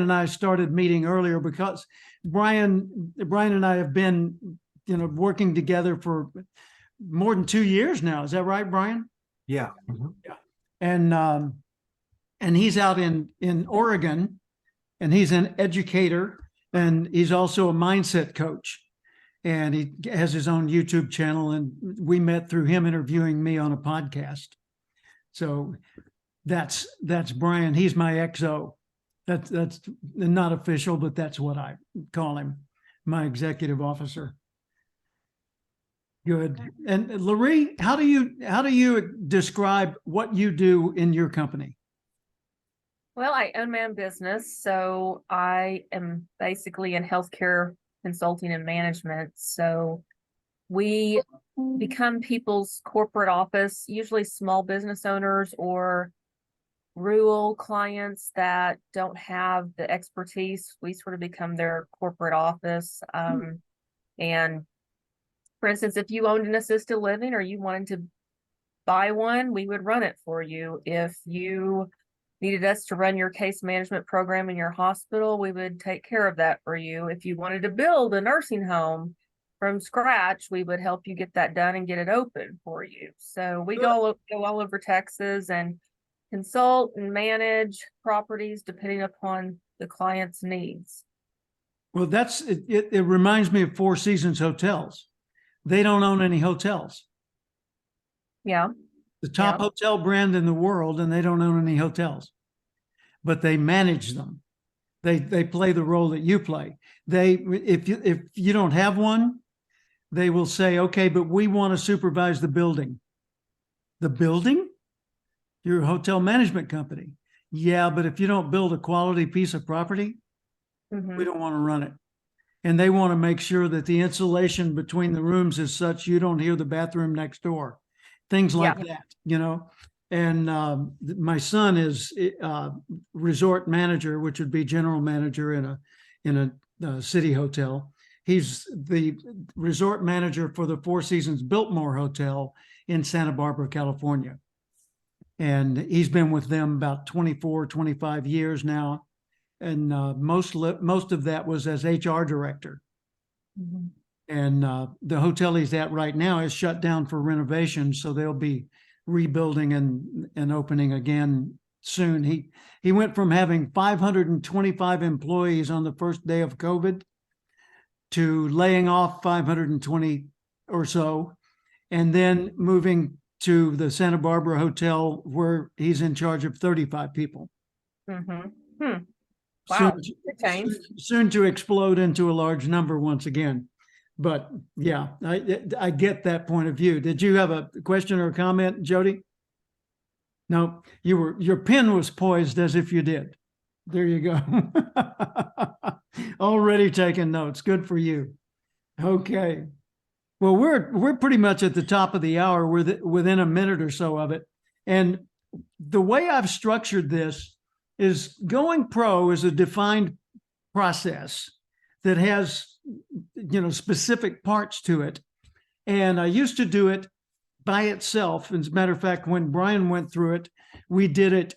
and I started meeting earlier because Brian and I have been, working together for more than 2 years now. Is that right, Brian? Yeah. Mhm. And he's out in Oregon, and he's an educator, and he's also a mindset coach. And he has his own YouTube channel, and we met through him interviewing me on a podcast. So that's Brian. He's my XO. That's not official, but that's what I call him, my executive officer. Good. And Laree, how do you describe what you do in your company? Well, I own my own business, so I am basically in healthcare consulting and management. So we become people's corporate office, usually small business owners or rural clients that don't have the expertise. We sort of become their corporate office. And for instance, if you owned an assisted living or you wanted to buy one, we would run it for you. If you needed us to run your case management program in your hospital, we would take care of that for you. If you wanted to build a nursing home from scratch, we would help you get that done and get it open for you. So we go all over Texas and consult and manage properties depending upon the client's needs. Well, it reminds me of Four Seasons Hotels. They don't own any hotels. Yeah. The top hotel brand in the world, and they don't own any hotels, but they manage them. They play the role that you play. If you don't have one, they will say, okay, but we want to supervise the building. The building? You're a hotel management company. Yeah, but if you don't build a quality piece of property, we don't want to run it. And they want to make sure that the insulation between the rooms is such you don't hear the bathroom next door. Things like that, And my son is resort manager, which would be general manager in a city hotel. He's the resort manager for the Four Seasons Biltmore Hotel in Santa Barbara, California. And he's been with them about 24, 25 years now. And most of that was as HR director. And the hotel he's at right now is shut down for renovation, so they'll be rebuilding and opening again soon. He went from having 525 employees on the first day of COVID to laying off 520 or so, and then moving to the Santa Barbara hotel where he's in charge of 35 people. Wow, soon to explode into a large number once again. But yeah, I get that point of view. Did you have a question or a comment, Jody? No, your pen was poised as if you did. There you go. Already taking notes. Good for you. Okay. Well, we're pretty much at the top of the hour. Within a minute or so of it. And the way I've structured this is Going Pro is a defined process that has, specific parts to it. And I used to do it by itself. As a matter of fact, when Brian went through it, we did it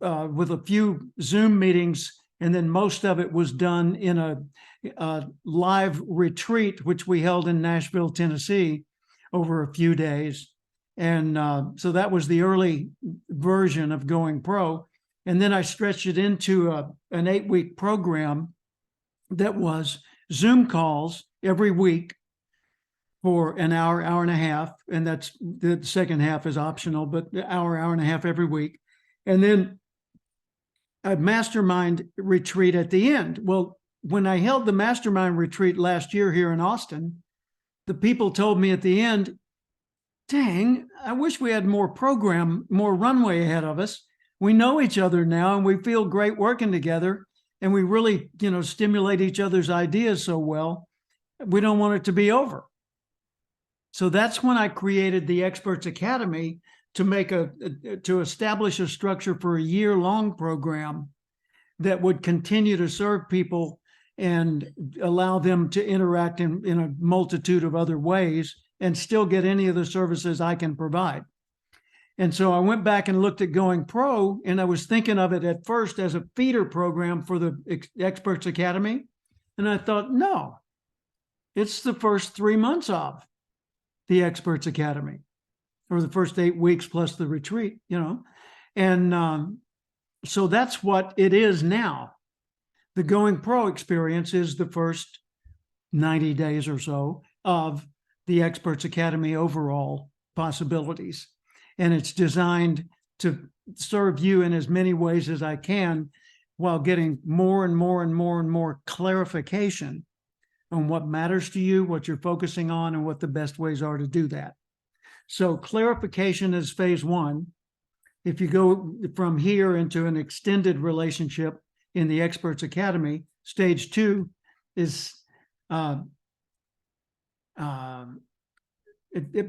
with a few Zoom meetings, and then most of it was done in a live retreat, which we held in Nashville, Tennessee, over a few days. And so that was the early version of Going Pro. And then I stretched it into an 8-week program that was Zoom calls every week for an hour, hour and a half. And that's the second half is optional, but the hour and a half every week. And then a mastermind retreat at the end. Well, when I held the mastermind retreat last year here in Austin, the people told me at the end, dang, I wish we had more runway ahead of us. We know each other now and we feel great working together, and we really, stimulate each other's ideas so well. We don't want it to be over. So that's when I created the Experts Academy to establish a structure for a year-long program that would continue to serve people and allow them to interact in a multitude of other ways and still get any of the services I can provide. And so I went back and looked at Going Pro, and I was thinking of it at first as a feeder program for the Experts Academy. And I thought, no, it's the first 3 months of the Experts Academy, or the first 8 weeks plus the retreat, And so that's what it is now. The Going Pro experience is the first 90 days or so of the Experts Academy overall possibilities. And it's designed to serve you in as many ways as I can, while getting more and more and more and more clarification on what matters to you, what you're focusing on, and what the best ways are to do that. So clarification is phase 1. If you go from here into an extended relationship in the Experts Academy, stage 2 is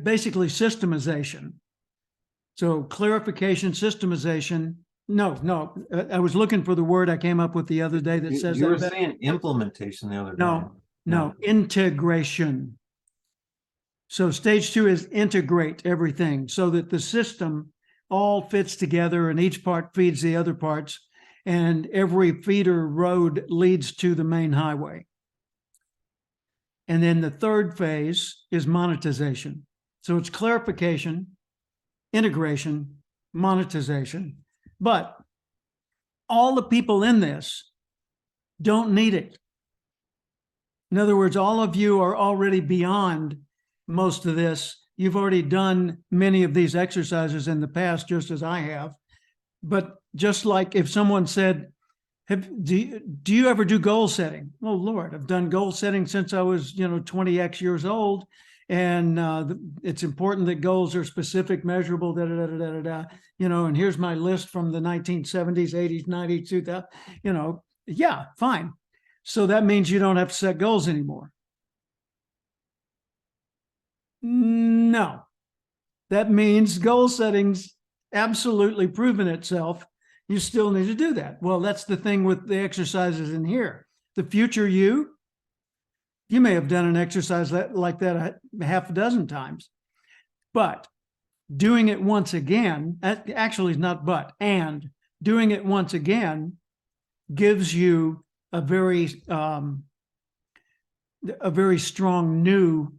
basically systemization. So clarification, systemization. No, I was looking for the word I came up with the other day that says You were that. saying implementation the other day. No, integration. So stage 2 is integrate everything so that the system all fits together and each part feeds the other parts, and every feeder road leads to the main highway. And then the third phase is monetization. So it's clarification, integration, monetization. But all the people in this don't need it. In other words, all of you are already beyond most of this. You've already done many of these exercises in the past, just as I have. But just like if someone said, do you ever do goal setting? Oh, Lord, I've done goal setting since I was, 20x years old. And it's important that goals are specific, measurable, and here's my list from the 1970s, 80s, 90s, 2000, yeah, fine. So that means you don't have to set goals anymore. No, that means goal setting's absolutely proven itself. You still need to do that. Well, that's the thing with the exercises in here. The future you may have done an exercise like that a half a dozen times, but doing it once again, actually is not but, and doing it once again gives you a very strong new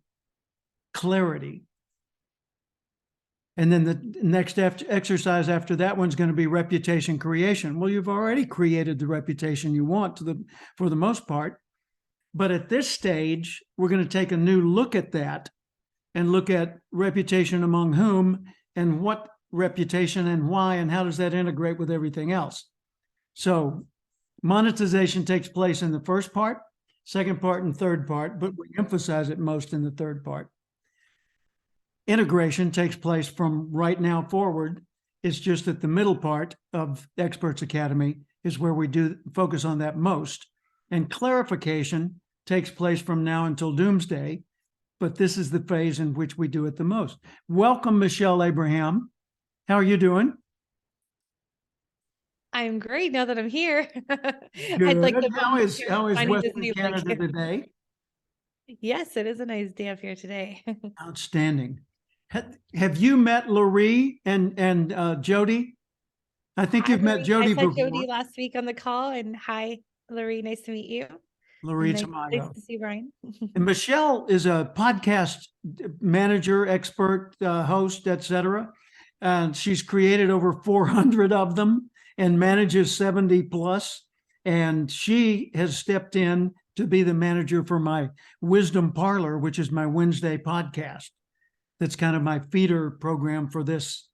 clarity. And then the next exercise after that one's going to be reputation creation. Well, you've already created the reputation you want for the most part. But at this stage, we're going to take a new look at that and look at reputation among whom and what reputation and why, and how does that integrate with everything else. So monetization takes place in the first part, second part, and third part, but we emphasize it most in the third part. Integration takes place from right now forward. It's just that the middle part of Experts Academy is where we do focus on that most. And clarification takes place from now until doomsday, but this is the phase in which we do it the most. Welcome, Michelle Abraham. How are you doing? I'm great now that I'm here. Good. I'd like to How is Tiny Western Disney Canada like- today? Yes, it is a nice day up here today. Outstanding. Have you met Laurie and Jody? I think Hi, you've met Lorraine. Jody I saw before. Jody last week on the call, and hi, Laurie, nice to meet you. Laurie Nice Tamayo. to see Brian. And Michelle is a podcast manager, expert, host, etc. And she's created over 400 of them and manages 70 plus. And she has stepped in to be the manager for my Wisdom Parlor, which is my Wednesday podcast. That's kind of my feeder program for this.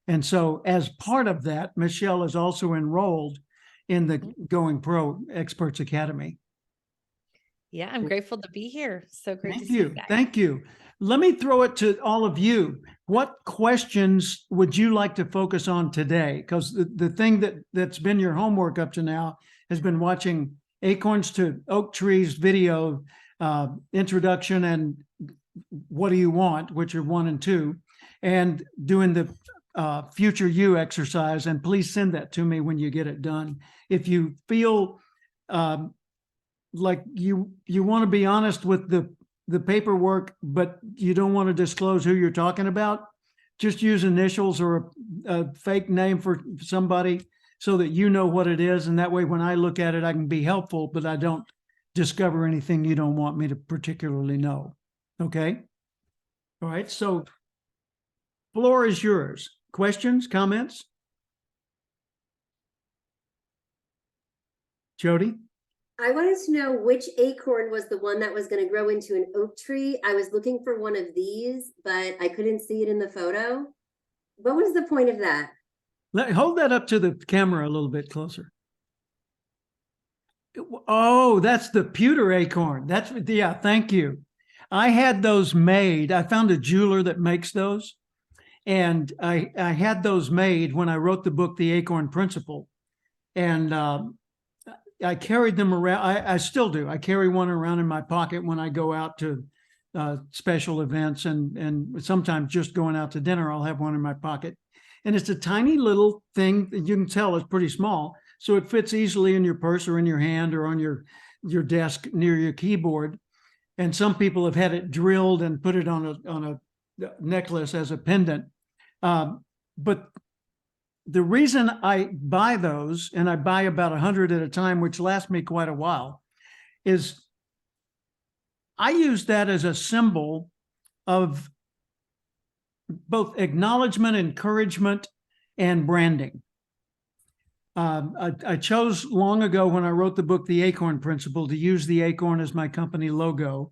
And so as part of that, Michelle is also enrolled in the Going Pro Experts Academy. Yeah, I'm grateful to be here. So great to Thank see you you. guys. Thank you. Let me throw it to all of you. What questions would you like to focus on today? Because the thing that's been your homework up to now has been watching Acorns to Oak Trees video introduction and What Do You Want, which are 1 and 2, and doing the future you exercise. And please send that to me when you get it done. If you feel like you want to be honest with the paperwork, but you don't want to disclose who you're talking about, just use initials or a fake name for somebody so that you know what it is. And that way, when I look at it, I can be helpful, but I don't discover anything you don't want me to particularly know. Okay? All right. So floor is yours. Questions, comments? Jody? I wanted to know which acorn was the one that was going to grow into an oak tree. I was looking for one of these, but I couldn't see it in the photo. What was the point of that? Hold that up to the camera a little bit closer. Oh, that's the pewter acorn. That's, yeah, thank you. I had those made. I found a jeweler that makes those. And I had those made when I wrote the book, The Acorn Principle. And I carried them around. I still do. I carry one around in my pocket when I go out to special events, and sometimes just going out to dinner, I'll have one in my pocket. And it's a tiny little thing that you can tell is pretty small. So it fits easily in your purse or in your hand or on your desk near your keyboard. And some people have had it drilled and put it on a necklace as a pendant. But the reason I buy those, and I buy about 100 at a time, which lasts me quite a while, is I use that as a symbol of both acknowledgement, encouragement, and branding. I chose long ago when I wrote the book, The Acorn Principle, to use the acorn as my company logo.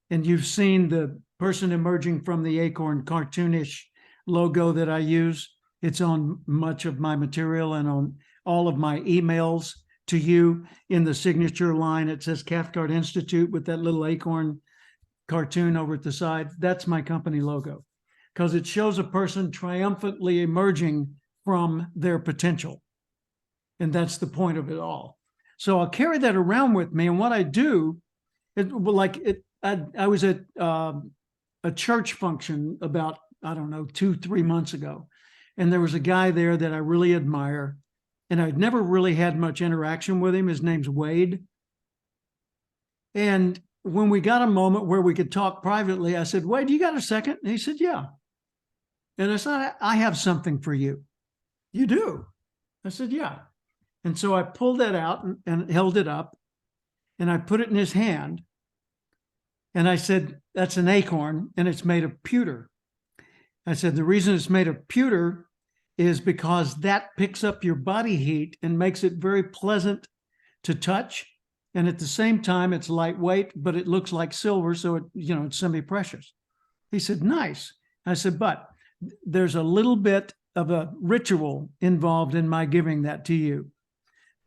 And you've seen the person emerging from the acorn cartoonish logo that I use. It's on much of my material and on all of my emails to you. In the signature line, it says Cathcart Institute with that little acorn cartoon over at the side. That's my company logo because it shows a person triumphantly emerging from their potential. And that's the point of it all. So I'll carry that around with me. And what I do, I was at a church function about, 2-3 months ago. And there was a guy there that I really admire. And I'd never really had much interaction with him. His name's Wade. And when we got a moment where we could talk privately, I said, Wade, you got a second? And he said, yeah. And I said, I have something for you. You do? I said, yeah. And so I pulled that out and held it up, and I put it in his hand. And I said, that's an acorn, and it's made of pewter. I said, the reason it's made of pewter is because that picks up your body heat and makes it very pleasant to touch. And at the same time, it's lightweight, but it looks like silver. So it's semi-precious. He said, nice. I said, but there's a little bit of a ritual involved in my giving that to you.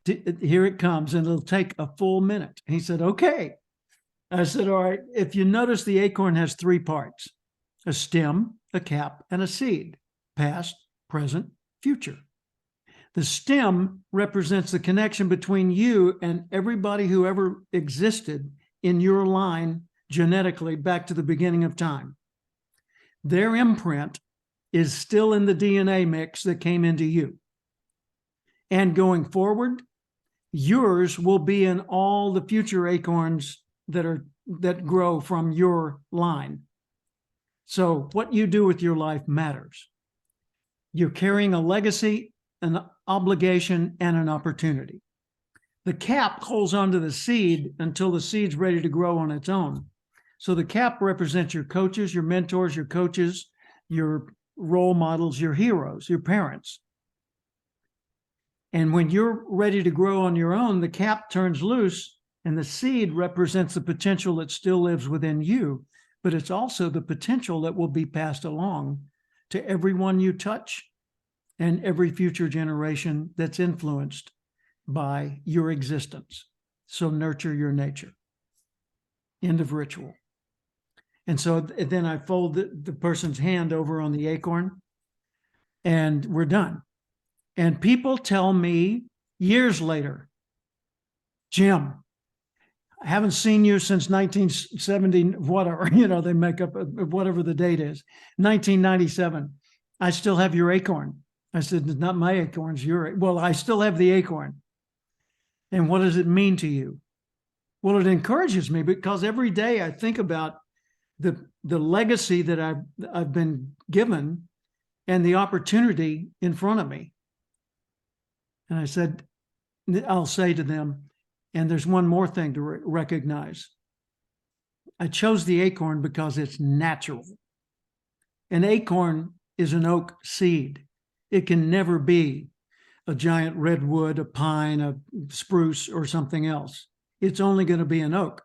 Here it comes, and it'll take a full minute. He said, okay. I said, all right, if you notice, the acorn has 3 parts: a stem, a cap, and a seed: past, present, future. The stem represents the connection between you and everybody who ever existed in your line genetically back to the beginning of time. Their imprint is still in the DNA mix that came into you. And going forward, yours will be in all the future acorns that grow from your line. So what you do with your life matters. You're carrying a legacy, an obligation, and an opportunity. The cap holds onto the seed until the seed's ready to grow on its own. So the cap represents your coaches, your mentors, your coaches, your role models, your heroes, your parents. And when you're ready to grow on your own, the cap turns loose, and the seed represents the potential that still lives within you, but it's also the potential that will be passed along to everyone you touch and every future generation that's influenced by your existence. So nurture your nature. End of ritual. And so then I fold the person's hand over on the acorn, and we're done. And people tell me years later, Jim, I haven't seen you since 1970, whatever, they make up whatever the date is, 1997. I still have your acorn. I said, it's not my acorns, well, I still have the acorn. And what does it mean to you? Well, it encourages me because every day I think about the legacy that I've been given and the opportunity in front of me. And I said, I'll say to them, and there's one more thing to recognize. I chose the acorn because it's natural. An acorn is an oak seed. It can never be a giant redwood, a pine, a spruce, or something else. It's only going to be an oak.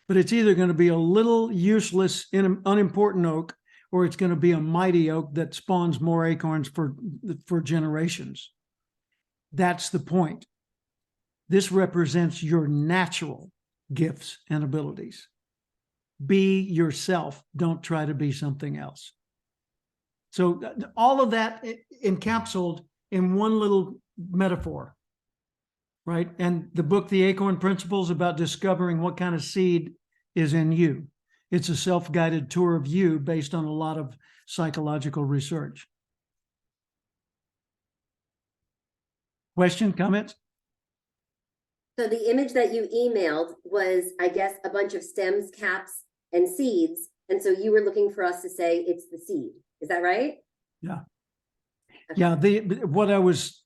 But it's either going to be a little useless, unimportant oak, or it's going to be a mighty oak that spawns more acorns for generations. That's the point. This represents your natural gifts and abilities. Be yourself. Don't try to be something else. So all of that encapsulated in one little metaphor, right? And the book, The Acorn Principles, about discovering what kind of seed is in you. It's a self-guided tour of you based on a lot of psychological research. Question, comments? So the image that you emailed was, I guess, a bunch of stems, caps, and seeds. And so you were looking for us to say it's the seed. Is that right? Yeah. Yeah, what I was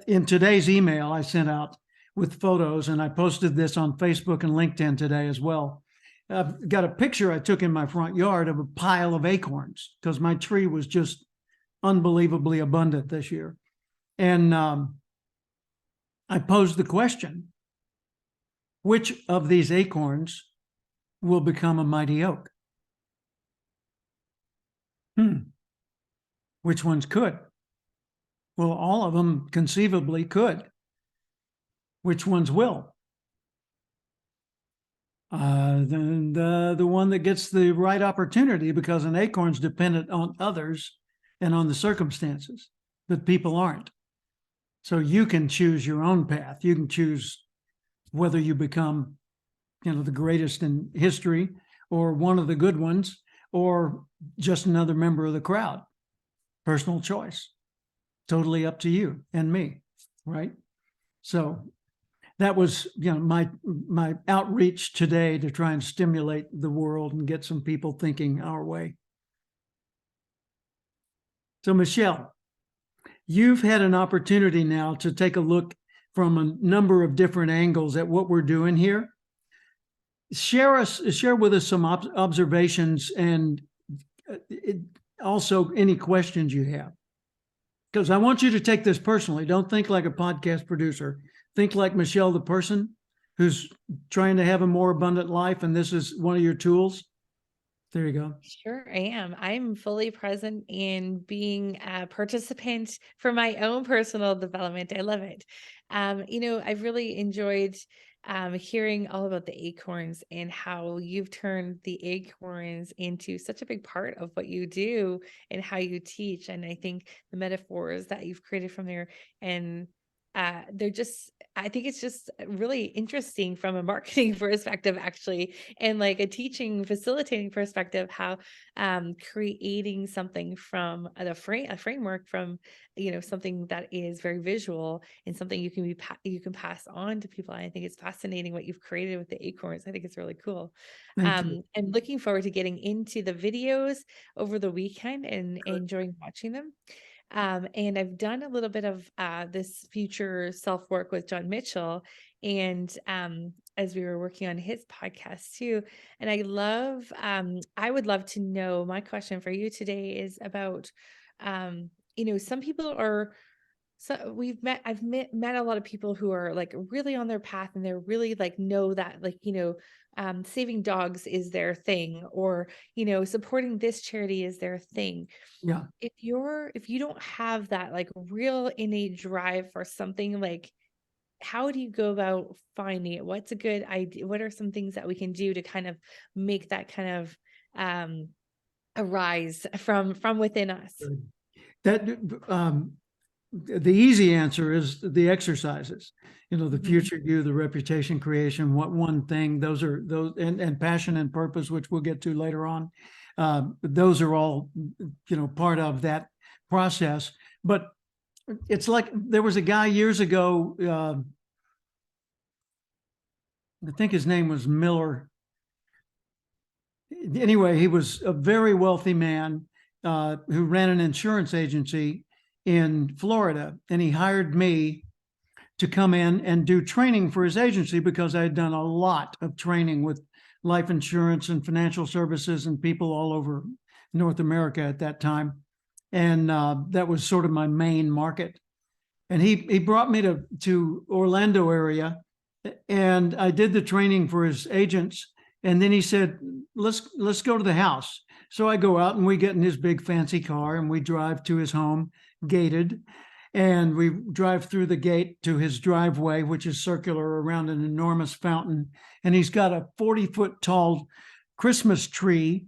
in today's email I sent out with photos, and I posted this on Facebook and LinkedIn today as well. I've got a picture I took in my front yard of a pile of acorns because my tree was just unbelievably abundant this year. And I posed the question, which of these acorns will become a mighty oak? Which ones could? Well, all of them conceivably could. Which ones will? The one that gets the right opportunity, because an acorn's dependent on others and on the circumstances, but people aren't. So you can choose your own path. You can choose whether you become, the greatest in history, or one of the good ones, or just another member of the crowd. Personal choice. Totally up to you and me, right? So that was, my outreach today to try and stimulate the world and get some people thinking our way. So Michelle, you've had an opportunity now to take a look from a number of different angles at what we're doing here. Share with us some observations and also any questions you have. Because I want you to take this personally. Don't think like a podcast producer. Think like Michelle, the person who's trying to have a more abundant life, and this is one of your tools. There you go. Sure, I am. I'm fully present in being a participant for my own personal development. I love it. I've really enjoyed hearing all about the acorns and how you've turned the acorns into such a big part of what you do and how you teach. And I think the metaphors that you've created from there, and I think it's just really interesting from a marketing perspective, actually, and like a teaching, facilitating perspective, how creating something from a framework from, something that is very visual and something you can pass on to people. I think it's fascinating what you've created with the acorns. I think it's really cool. Thank you. And looking forward to getting into the videos over the weekend and enjoying watching them. And I've done a little bit of this future self work with John Mitchell, and as we were working on his podcast too. And I would love to know. My question for you today is about, some people are. So I've met a lot of people who are like really on their path, and they're really like know that saving dogs is their thing, or supporting this charity is their thing. Yeah. If you don't have that like real innate drive for something, like how do you go about finding it? What's a good idea? What are some things that we can do to kind of make that kind of arise from within us? The easy answer is the exercises, the future you, the reputation creation, what one thing, those and passion and purpose, which we'll get to later on. Those are all, part of that process. But it's like there was a guy years ago, I think his name was Miller. Anyway, he was a very wealthy man, who ran an insurance agency in Florida, and he hired me to come in and do training for his agency because I had done a lot of training with life insurance and financial services and people all over North America at that time. And that was sort of my main market. And he brought me to Orlando area, and I did the training for his agents. And then he said, let's go to the house. So I go out and we get in his big fancy car and we drive to his home, gated. And we drive through the gate to his driveway, which is circular around an enormous fountain. And he's got a 40-foot tall Christmas tree,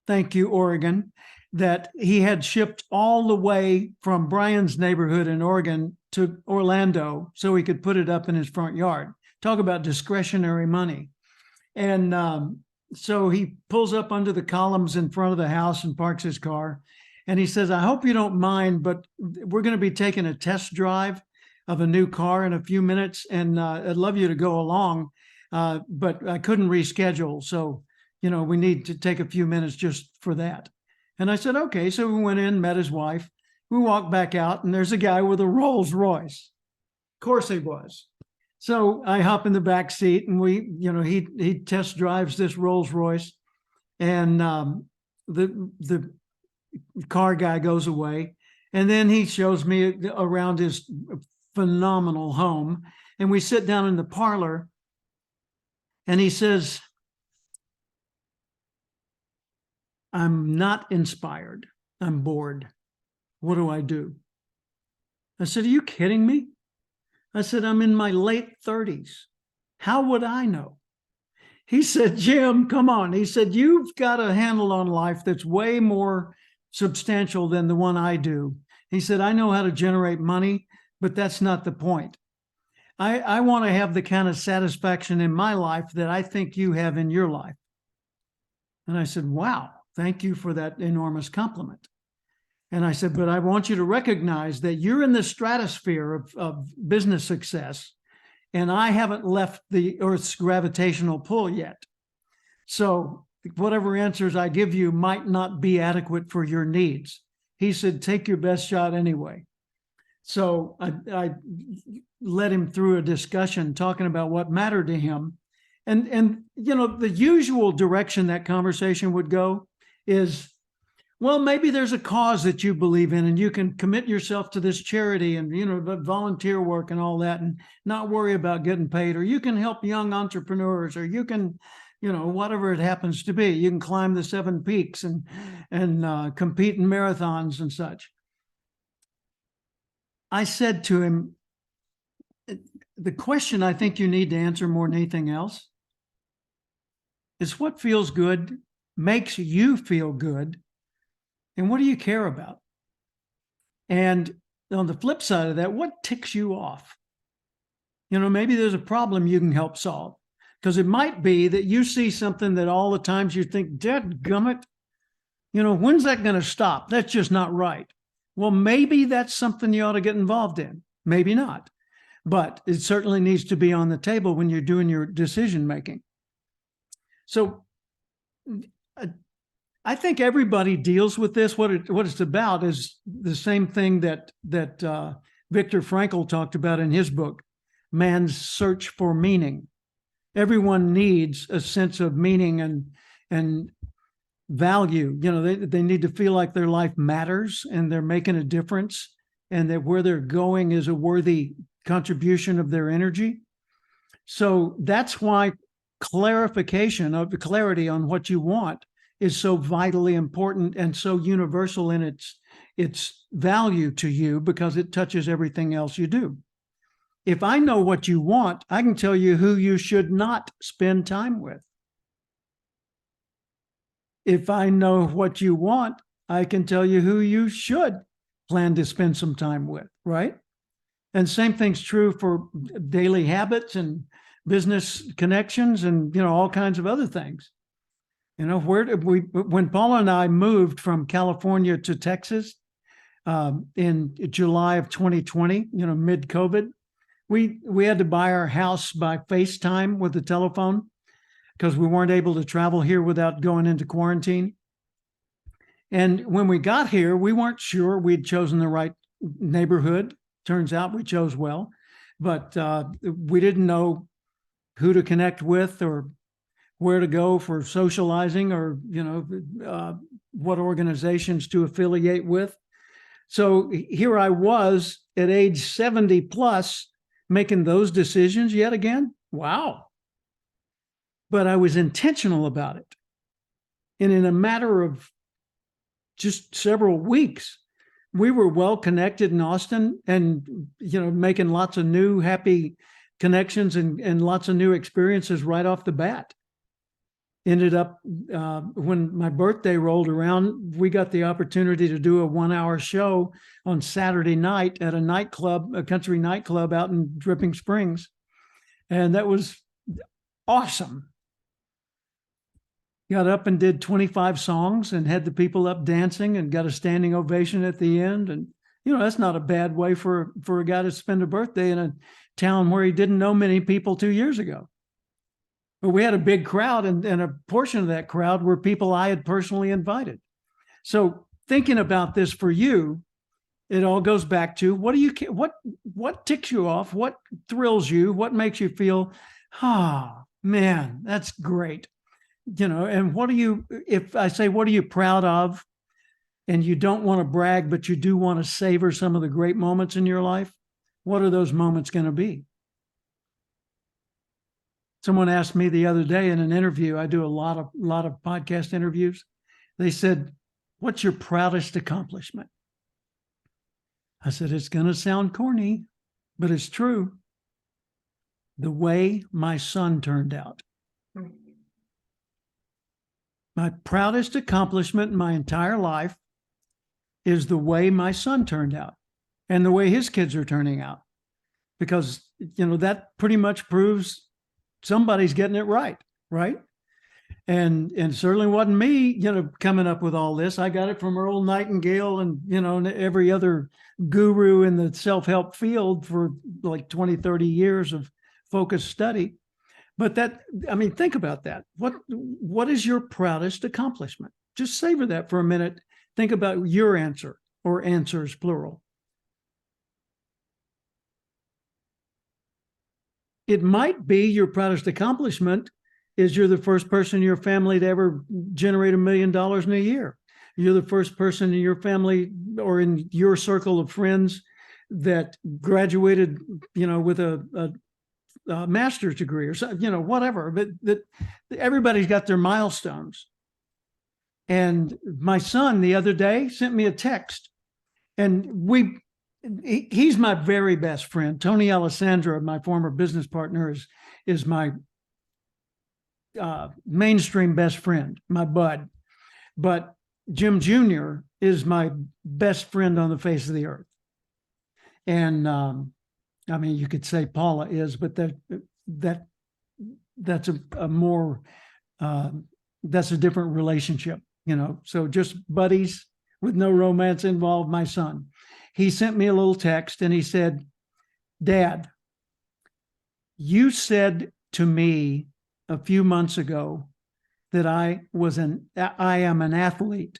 thank you, Oregon, that he had shipped all the way from Brian's neighborhood in Oregon to Orlando so he could put it up in his front yard. Talk about discretionary money. And so he pulls up under the columns in front of the house and parks his car. And he says, I hope you don't mind, but we're going to be taking a test drive of a new car in a few minutes. And I'd love you to go along, but I couldn't reschedule. So, we need to take a few minutes just for that. And I said, okay. So we went in, met his wife. We walked back out, and there's a guy with a Rolls Royce. Of course he was. So I hop in the back seat, and he test drives this Rolls Royce, and the car guy goes away, and then he shows me around his phenomenal home, and we sit down in the parlor, and he says, I'm not inspired. I'm bored. What do I do? I said, are you kidding me? I said, I'm in my late 30s. How would I know? He said, Jim, come on. He said, you've got a handle on life that's way more substantial than the one I do. He said, I know how to generate money, but that's not the point. I want to have the kind of satisfaction in my life that I think you have in your life. And I said, wow, thank you for that enormous compliment. And I said, but I want you to recognize that you're in the stratosphere of business success, and I haven't left the Earth's gravitational pull yet. So whatever answers I give you might not be adequate for your needs. He said, take your best shot anyway. So I led him through a discussion talking about what mattered to him. And the usual direction that conversation would go is, well, maybe there's a cause that you believe in and you can commit yourself to this charity and, volunteer work and all that and not worry about getting paid, or you can help young entrepreneurs, or you can, whatever it happens to be, you can climb the 7 peaks and compete in marathons and such. I said to him, the question I think you need to answer more than anything else is what feels good, makes you feel good, and what do you care about? And on the flip side of that, what ticks you off? Maybe there's a problem you can help solve, because it might be that you see something that all the times you think, dadgummit, when's that going to stop? That's just not right. Well, maybe that's something you ought to get involved in. Maybe not. But it certainly needs to be on the table when you're doing your decision making. So I think everybody deals with this. What it's about is the same thing that Viktor Frankl talked about in his book, Man's Search for Meaning. Everyone needs a sense of meaning and value. They need to feel like their life matters and they're making a difference, and that where they're going is a worthy contribution of their energy. So that's why clarity on what you want is so vitally important and so universal in its value to you, because it touches everything else you do. If I know what you want, I can tell you who you should not spend time with. If I know what you want, I can tell you who you should plan to spend some time with, right? And same thing's true for daily habits and business connections and, all kinds of other things. When Paula and I moved from California to Texas in July of 2020, mid-COVID, we had to buy our house by FaceTime with the telephone because we weren't able to travel here without going into quarantine. And when we got here, we weren't sure we'd chosen the right neighborhood. Turns out we chose well, but we didn't know who to connect with or where to go for socializing, or what organizations to affiliate with. So here I was at age 70 plus making those decisions yet again. Wow. But I was intentional about it. And in a matter of just several weeks, we were well connected in Austin, and, making lots of new happy connections and lots of new experiences right off the bat. Ended up, when my birthday rolled around, we got the opportunity to do a 1-hour show on Saturday night at a nightclub, a country nightclub out in Dripping Springs. And that was awesome. Got up and did 25 songs and had the people up dancing and got a standing ovation at the end. And, that's not a bad way for a guy to spend a birthday in a town where he didn't know many people 2 years ago. But we had a big crowd, and a portion of that crowd were people I had personally invited. So thinking about this for you, it all goes back to what ticks you off, what thrills you, what makes you feel, man, that's great. And if I say, what are you proud of? And you don't want to brag, but you do want to savor some of the great moments in your life, what are those moments going to be? Someone asked me the other day in an interview, I do a lot of podcast interviews. They said, what's your proudest accomplishment? I said, it's going to sound corny, but it's true. The way my son turned out. My proudest accomplishment in my entire life is the way my son turned out and the way his kids are turning out. Because, that pretty much proves somebody's getting it right? And certainly wasn't me, coming up with all this. I got it from Earl Nightingale and, and every other guru in the self-help field for like 20, 30 years of focused study. But think about that. What is your proudest accomplishment? Just savor that for a minute. Think about your answer, or answers, plural. It might be your proudest accomplishment is you're the first person in your family to ever generate $1 million in a year. You're the first person in your family or in your circle of friends that graduated, with a master's degree or something, whatever. But that everybody's got their milestones. And my son the other day sent me a text, and he's my very best friend. Tony Alessandra, my former business partner, is my mainstream best friend, my bud. But Jim Jr. is my best friend on the face of the earth. And you could say Paula is, but that's a more that's a different relationship, So just buddies with no romance involved. My son, he sent me a little text and he said, Dad, you said to me a few months ago that I am an athlete.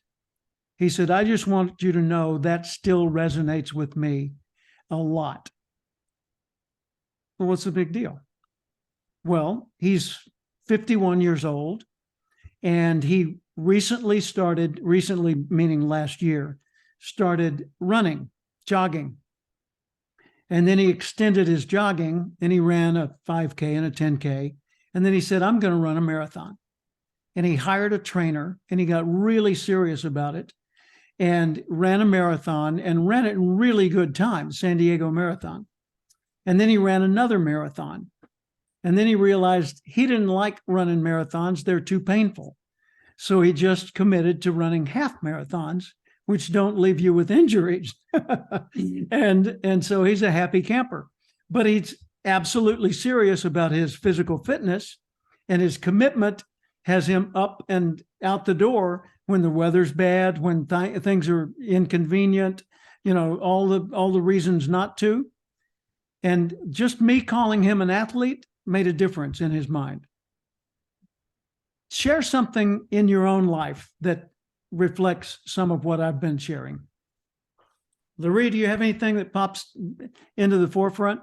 He said, I just want you to know that still resonates with me a lot. Well, what's the big deal? Well, he's 51 years old, and he recently meaning last year, started running, jogging. And then he extended his jogging, and he ran a 5K and a 10K. And then he said, I'm going to run a marathon. And he hired a trainer, and he got really serious about it and ran a marathon and ran it in really good time, San Diego Marathon. And then he ran another marathon. And then he realized he didn't like running marathons. They're too painful. So he just committed to running half marathons, which don't leave you with injuries. And so he's a happy camper. But he's absolutely serious about his physical fitness, and his commitment has him up and out the door when the weather's bad, when things are inconvenient, all the reasons not to. And just me calling him an athlete made a difference in his mind. Share something in your own life that reflects some of what I've been sharing. Loree, do you have anything that pops into the forefront?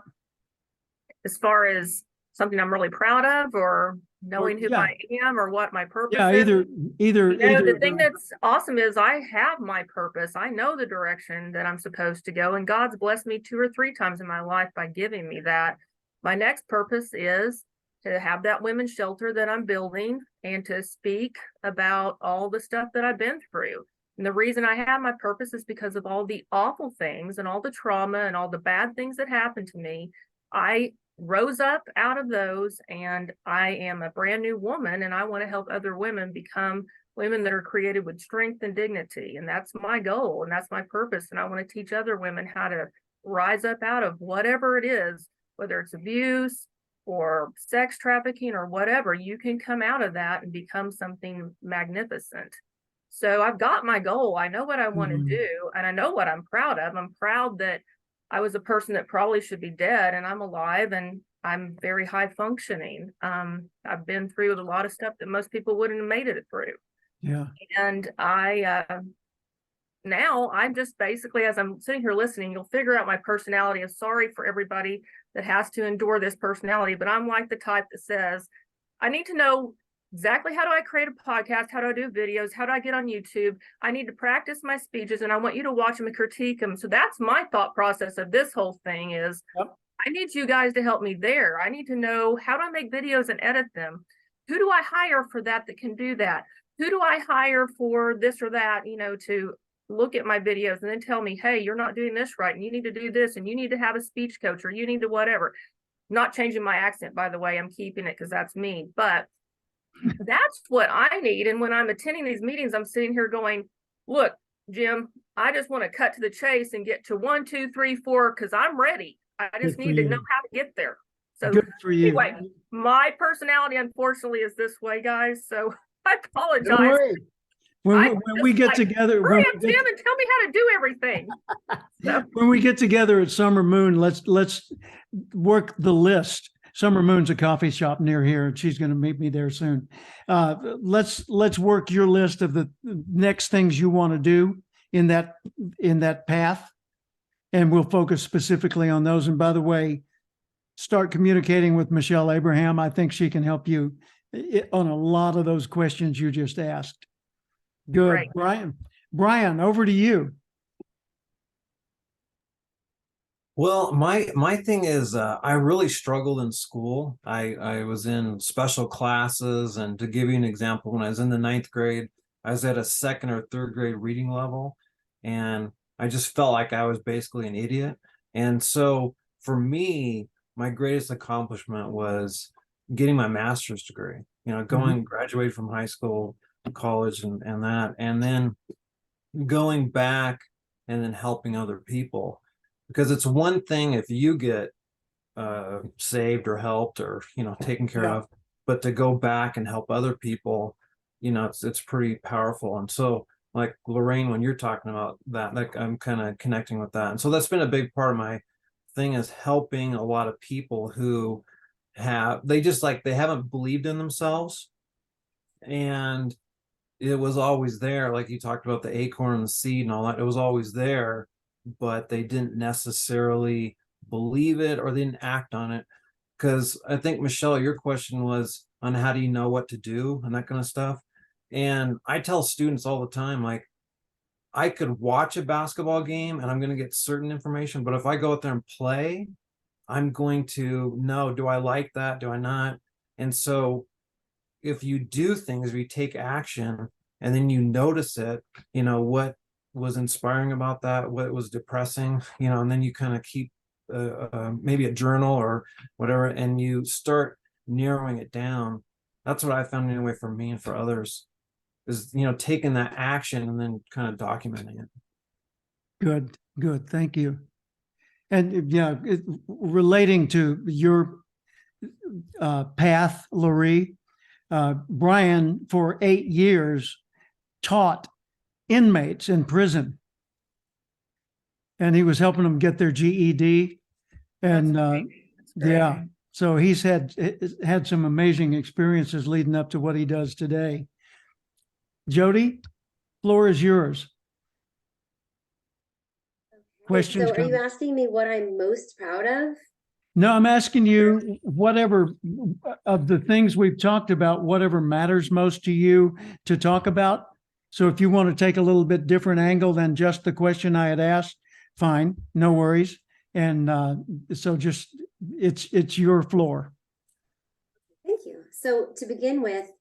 As far as something I'm really proud of, or knowing who yeah. I am, or what my purpose Yeah, is. either. The thing that's awesome is I have my purpose. I know the direction that I'm supposed to go, and God's blessed me 2 or 3 times in my life by giving me that. My next purpose is to have that women's shelter that I'm building and to speak about all the stuff that I've been through. And the reason I have my purpose is because of all the awful things and all the trauma and all the bad things that happened to me. I rose up out of those, and I am a brand new woman, and I want to help other women become women that are created with strength and dignity. And that's my goal, and that's my purpose. And I want to teach other women how to rise up out of whatever it is, whether it's abuse or sex trafficking or whatever. You can come out of that and become something magnificent. So I've got my goal. I know what I want to do, and I know what I'm proud of. I'm proud that I was a person that probably should be dead, and I'm alive, and I'm very high functioning. I've been through a lot of stuff that most people wouldn't have made it through. Yeah. And now I'm just basically, as I'm sitting here listening, you'll figure out my personality. I'm sorry for everybody that has to endure this personality, but I'm like the type that says, I need to know exactly how do I create a podcast? How do I do videos? How do I get on YouTube? I need to practice my speeches, and I want you to watch them and critique them. So that's my thought process of this whole thing is, Yep. I need you guys to help me there. I need to know, how do I make videos and edit them? Who do I hire for that can do that? Who do I hire for this or that, to look at my videos and then tell me, hey, you're not doing this right, and you need to do this, and you need to have a speech coach, or you need to whatever. Not changing my accent, by the way, I'm keeping it because that's me. But that's what I need. And when I'm attending these meetings, I'm sitting here going, look, Jim, I just want to cut to the chase and get to 1, 2, 3, 4, because I'm ready. I just Good for need to you. know how to get there. So Good for you. anyway, my personality, unfortunately, is this way, guys. So I Don't apologize. worry. When we just get like, together, hurry up, Jim, and tell me how to do everything. when we get together at Summer Moon, let's work the list. Summer Moon's a coffee shop near here, and she's going to meet me there soon. Let's work your list of the next things you want to do in that path, and we'll focus specifically on those. And by the way, start communicating with Michelle Abraham. I think she can help you on a lot of those questions you just asked. Good. Right. Brian, over to you. Well, my thing is, I really struggled in school. I was in special classes, and to give you an example, when I was in the 9th grade, I was at a 2nd or 3rd grade reading level, and I just felt like I was basically an idiot. And so for me, my greatest accomplishment was getting my master's degree, graduate from high school, college, and that, and then going back and then helping other people. Because it's one thing if you get saved or helped or taken care of, but to go back and help other people, it's pretty powerful. And so, like Lorraine, when you're talking about that, like I'm kind of connecting with that. And so that's been a big part of my thing, is helping a lot of people who they haven't believed in themselves, and it was always there. Like you talked about the acorn and the seed and all that, it was always there, but they didn't necessarily believe it or they didn't act on it. Because I think, Michelle, your question was on how do you know what to do and that kind of stuff. And I tell students all the time, like, I could watch a basketball game and I'm going to get certain information, but if I go out there and play, I'm going to know, do I like that? Do I not? And so if you do things, if you take action and then you notice it, what was inspiring about that, what was depressing, and then you kind of keep maybe a journal or whatever, and you start narrowing it down. That's what I found anyway for me and for others, is taking that action and then kind of documenting it. Good. Thank you. And relating to your path, Loree, Brian for 8 years taught inmates in prison, and he was helping them get their GED. And so he's had some amazing experiences leading up to what he does today. Jody, Floor is yours. Questions, So are you comments? asking me what I'm most proud of? No, I'm asking you, whatever of the things we've talked about, whatever matters most to you to talk about. So if you want to take a little bit different angle than just the question I had asked, fine, no worries. And so just, it's your floor. Thank you. So to begin with,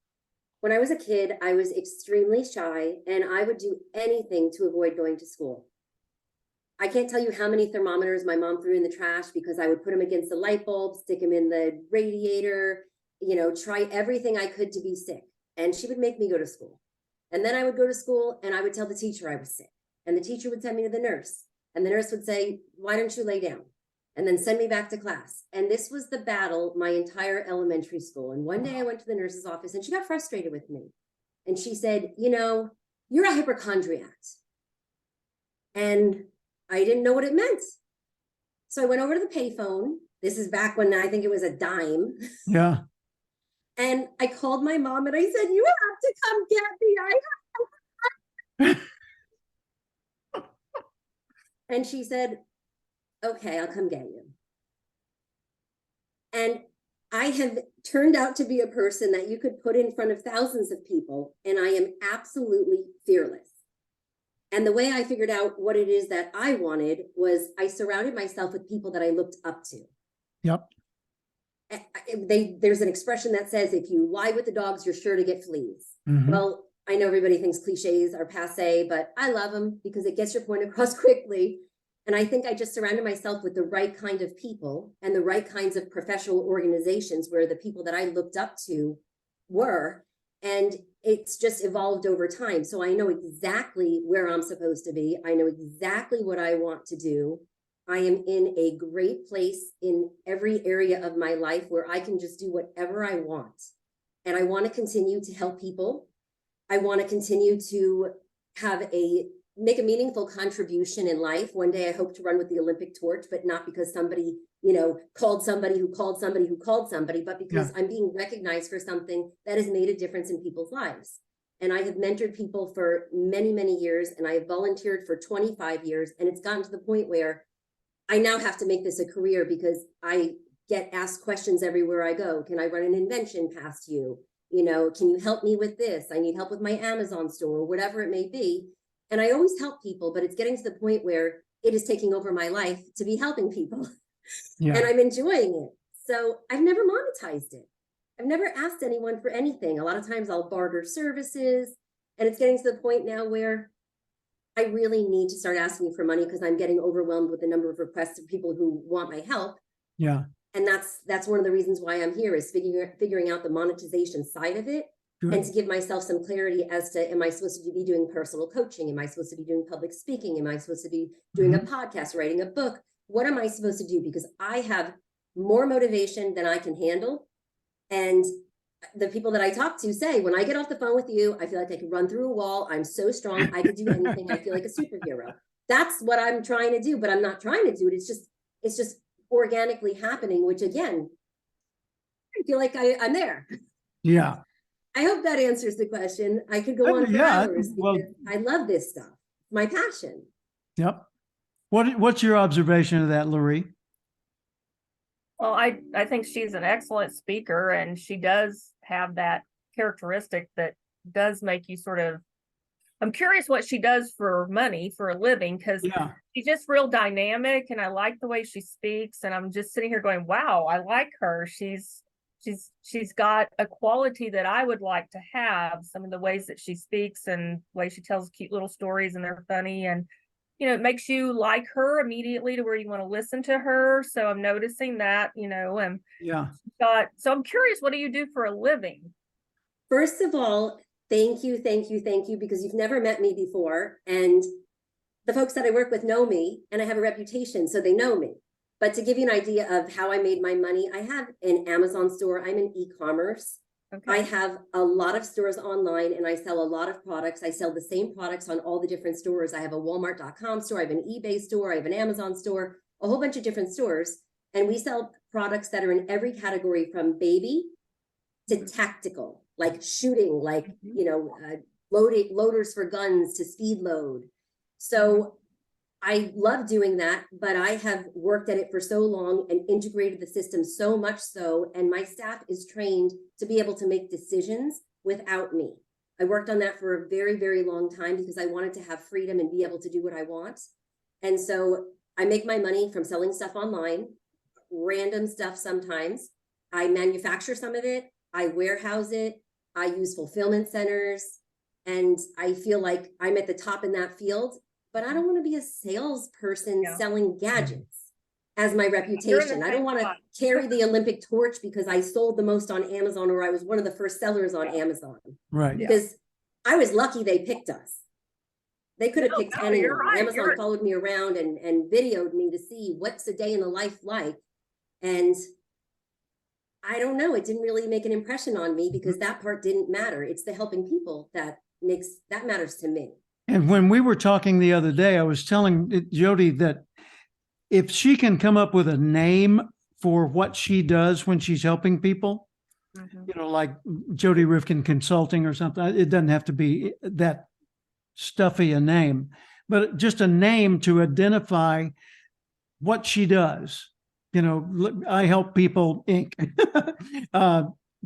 when I was a kid, I was extremely shy and I would do anything to avoid going to school. I can't tell you how many thermometers my mom threw in the trash because I would put them against the light bulb, stick them in the radiator, try everything I could to be sick. And she would make me go to school. And then I would go to school and I would tell the teacher I was sick. And the teacher would send me to the nurse. And the nurse would say, why don't you lay down? And then send me back to class. And this was the battle my entire elementary school. And one day I went to the nurse's office and she got frustrated with me. And she said, you're a hypochondriac. And I didn't know what it meant. So I went over to the payphone. This is back when I think it was a dime. Yeah. And I called my mom and I said, you have to come get me. And she said, okay, I'll come get you. And I have turned out to be a person that you could put in front of thousands of people, and I am absolutely fearless. And the way I figured out what it is that I wanted was I surrounded myself with people that I looked up to. Yep. There's an expression that says, if you lie with the dogs, you're sure to get fleas. Mhm. Well, I know everybody thinks cliches are passe, but I love them because it gets your point across quickly. And I think I just surrounded myself with the right kind of people and the right kinds of professional organizations where the people that I looked up to were. And it's just evolved over time. So I know exactly where I'm supposed to be. I know exactly what I want to do. I am in a great place in every area of my life where I can just do whatever I want. And I want to continue to help people. I want to continue to make a meaningful contribution in life. One day I hope to run with the Olympic torch, but not because somebody, called somebody who called somebody who called somebody, but because I'm being recognized for something that has made a difference in people's lives. And I have mentored people for many, many years, and I have volunteered for 25 years. And it's gotten to the point where I now have to make this a career because I get asked questions everywhere I go. Can I run an invention past you? Can you help me with this? I need help with my Amazon store or whatever it may be. And I always help people, but it's getting to the point where it is taking over my life to be helping people. Yeah. And I'm enjoying it. So I've never monetized it. I've never asked anyone for anything. A lot of times I'll barter services, and it's getting to the point now where I really need to start asking for money because I'm getting overwhelmed with the number of requests of people who want my help. Yeah. And that's one of the reasons why I'm here is figuring out the monetization side of it. Good. And to give myself some clarity as to, am I supposed to be doing personal coaching? Am I supposed to be doing public speaking? Am I supposed to be doing a podcast, writing a book? What am I supposed to do? Because I have more motivation than I can handle. And the people that I talk to say, when I get off the phone with you, I feel like I can run through a wall. I'm so strong. I could do anything. I feel like a superhero. That's what I'm trying to do, but I'm not trying to do it. It's just organically happening, which again, I feel like I'm there. Yeah. I hope that answers the question. I could go on for Yeah, hours well- because I love this stuff. My passion. Yep. What's your observation of that, Lori? Well, I think she's an excellent speaker, and she does have that characteristic that does make you I'm curious what she does for money, for a living, because Yeah. she's just real dynamic, and I like the way she speaks, and I'm just sitting here going, wow, I like her. She's got a quality that I would like to have, some of the ways that she speaks and the way she tells cute little stories, and they're funny, and it makes you like her immediately to where you want to listen to her. So I'm noticing that, and Yeah. so I'm curious, what do you do for a living? First of all, thank you, because you've never met me before. And the folks that I work with know me and I have a reputation, so they know me. But to give you an idea of how I made my money, I have an Amazon store. I'm in e-commerce. Okay. I have a lot of stores online and I sell a lot of products. I sell the same products on all the different stores. I have a Walmart.com store. I have an eBay store. I have an Amazon store, a whole bunch of different stores. And we sell products that are in every category from baby to tactical, like shooting, like, loaders for guns to speed load. So I love doing that, but I have worked at it for so long and integrated the system so much so, and my staff is trained to be able to make decisions without me. I worked on that for a very, very long time because I wanted to have freedom and be able to do what I want. And so I make my money from selling stuff online, random stuff sometimes. I manufacture some of it, I warehouse it, I use fulfillment centers, and I feel like I'm at the top in that field. But I don't want to be a salesperson selling gadgets as my reputation. I don't want to carry the Olympic torch because I sold the most on Amazon, or I was one of the first sellers on Amazon. Right. Because I was lucky they picked us. They could have picked no, anyone. you're right, Amazon you're- followed me around and videoed me to see what's a day in the life like. And I don't know, it didn't really make an impression on me because that part didn't matter. It's the helping people that matters to me. And when we were talking the other day, I was telling Jody that if she can come up with a name for what she does when she's helping people, Mhm. you know, like Jody Rifkin Consulting or something, it doesn't have to be that stuffy a name, but just a name to identify what she does. You know, I Help People, Inc.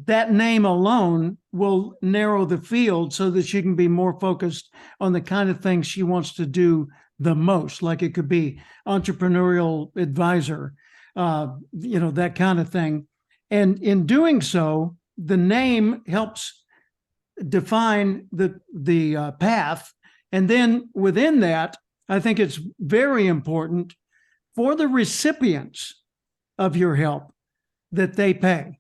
That name alone will narrow the field so that she can be more focused on the kind of things she wants to do the most. Like it could be entrepreneurial advisor, you know, that kind of thing. And in doing so, the name helps define the path. And then within that, I think it's very important for the recipients of your help that they pay.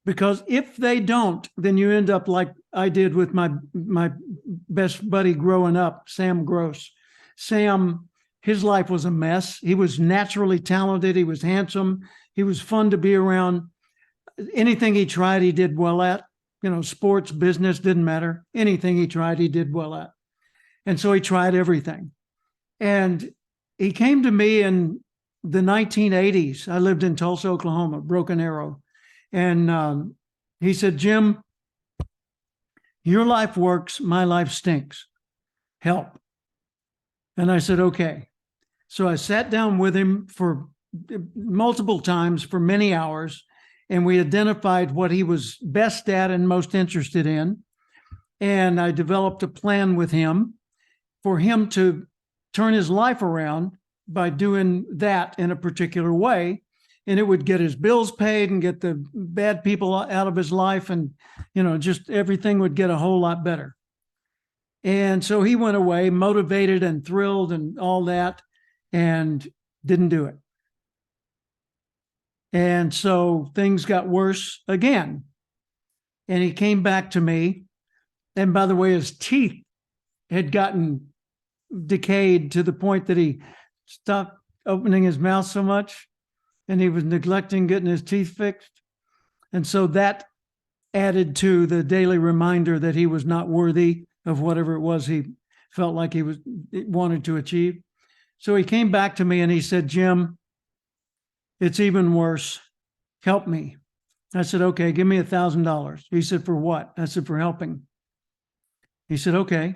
Because if they don't, then you end up like I did with my best buddy growing up, Sam Gross. Sam, his life was a mess. He was naturally talented. He was handsome. He was fun to be around. Anything he tried, he did well at. You know, sports, business, didn't matter. Anything he tried, he did well at. And so he tried everything. And he came to me in the 1980s. I lived in Tulsa, Oklahoma, Broken Arrow. And he said, Jim, your life works, my life stinks. Help. And I said, okay. So I sat down with him for multiple times for many hours, and we identified what he was best at and most interested in. And I developed a plan with him for him to turn his life around by doing that in a particular way. And it would get his bills paid and get the bad people out of his life. And, you know, just everything would get a whole lot better. And so he went away motivated and thrilled and all that, and didn't do it. And so things got worse again. And he came back to me. And by the way, his teeth had gotten decayed to the point that he stopped opening his mouth so much, and he was neglecting getting his teeth fixed. And so that added to the daily reminder that he was not worthy of whatever it was he felt like he wanted to achieve. So he came back to me and he said, Jim, it's even worse. Help me. I said, okay, give me $1,000. He said, for what? I said, for helping. He said, okay.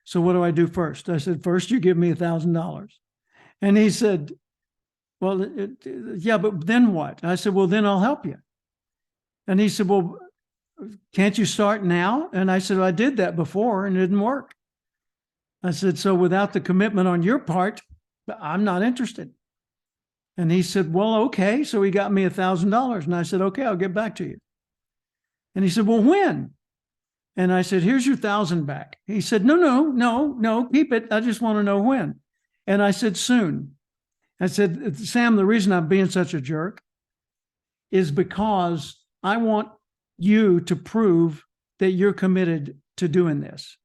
So what do I do first? I said, first, you give me $1,000. And he said, well, yeah, but then what? I said, well, then I'll help you. And he said, well, can't you start now? And I said, well, I did that before and it didn't work. I said, so without the commitment on your part, I'm not interested. And he said, well, okay. So he got me $1,000. And I said, okay, I'll get back to you. And he said, well, when? And I said, here's your 1,000 back. He said, no, keep it. I just want to know when. And I said, soon. I said, Sam, the reason I'm being such a jerk is because I want you to prove that you're committed to doing this.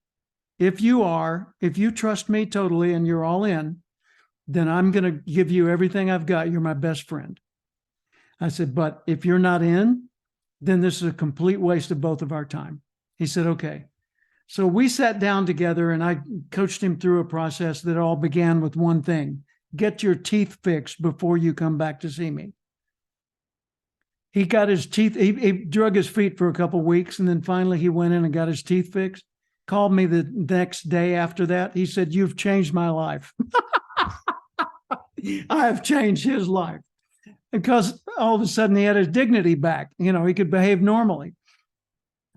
If you trust me totally and you're all in, then I'm going to give you everything I've got. You're my best friend. I said, but if you're not in, then this is a complete waste of both of our time. He said, okay. So we sat down together and I coached him through a process that all began with one thing: get your teeth fixed before you come back to see me. He got his teeth, he drug his feet for a couple of weeks, and then finally he went in and got his teeth fixed. called me the next day after that. He said, "You've changed my life." I have changed his life because all of a sudden he had his dignity back. He could behave normally.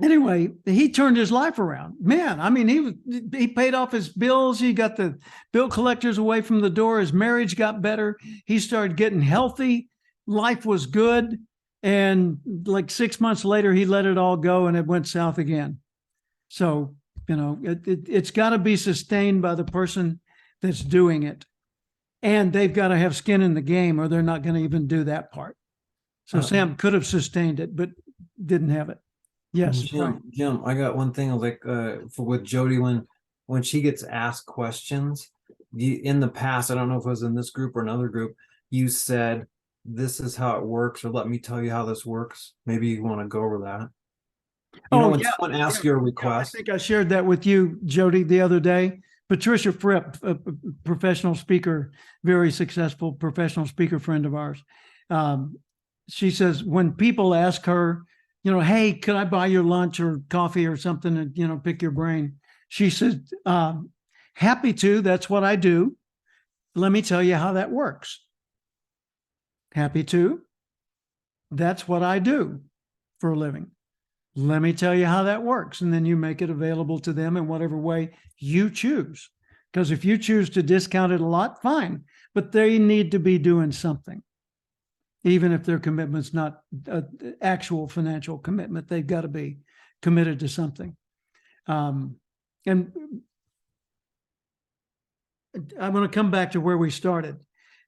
Anyway, he turned his life around. Man, I mean, he paid off his bills. He got the bill collectors away from the door. His marriage got better. He started getting healthy. Life was good. And like 6 months later, he let it all go and it went south again. So, it's got to be sustained by the person that's doing it. And they've got to have skin in the game or they're not going to even do that part. So Sam could have sustained it, but didn't have it. Yes. Right. Jim, I got one thing like with Jody when she gets asked questions, in the past, I don't know if it was in this group or another group, you said, "This is how it works," or "Let me tell you how this works." Maybe you want to go over that. When someone asks your request. I think I shared that with you, Jody, the other day. Patricia Fripp, a professional speaker, very successful professional speaker friend of ours. She says when people ask her, "Hey, could I buy your lunch or coffee or something and, pick your brain?" She said, "Happy to, that's what I do. Let me tell you how that works." Happy to, that's what I do for a living. Let me tell you how that works. And then you make it available to them in whatever way you choose. Because if you choose to discount it a lot, fine, but they need to be doing something. Even if their commitment's not an actual financial commitment, they've got to be committed to something. And I'm going to come back to where we started,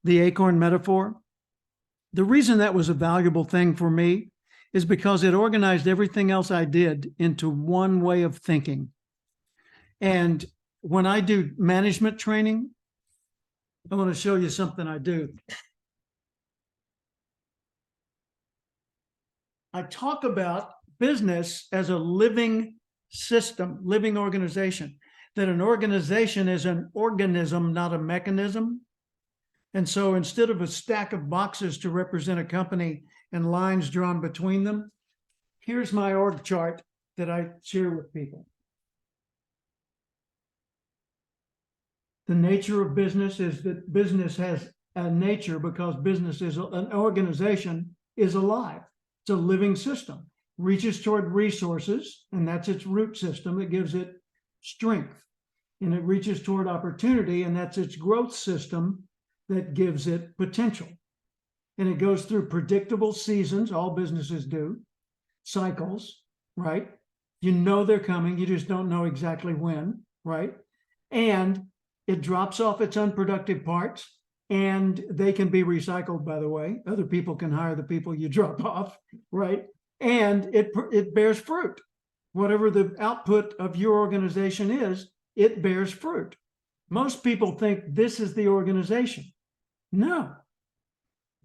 the acorn metaphor. The reason that was a valuable thing for me is because it organized everything else I did into one way of thinking. And when I do management training, I want to show you something I do. I talk about business as a living system, living organization, that an organization is an organism, not a mechanism. And so instead of a stack of boxes to represent a company and lines drawn between them, here's my org chart that I share with people. The nature of business is that business has a nature because business is an organization is alive. It's a living system, reaches toward resources, and that's its root system. It gives it strength. And it reaches toward opportunity, and that's its growth system that gives it potential. And it goes through predictable seasons, all businesses do, cycles, right? You know they're coming, you just don't know exactly when, right? And it drops off its unproductive parts, and they can be recycled, by the way. Other people can hire the people you drop off, right? And it bears fruit. Whatever the output of your organization is, it bears fruit. Most people think this is the organization. No,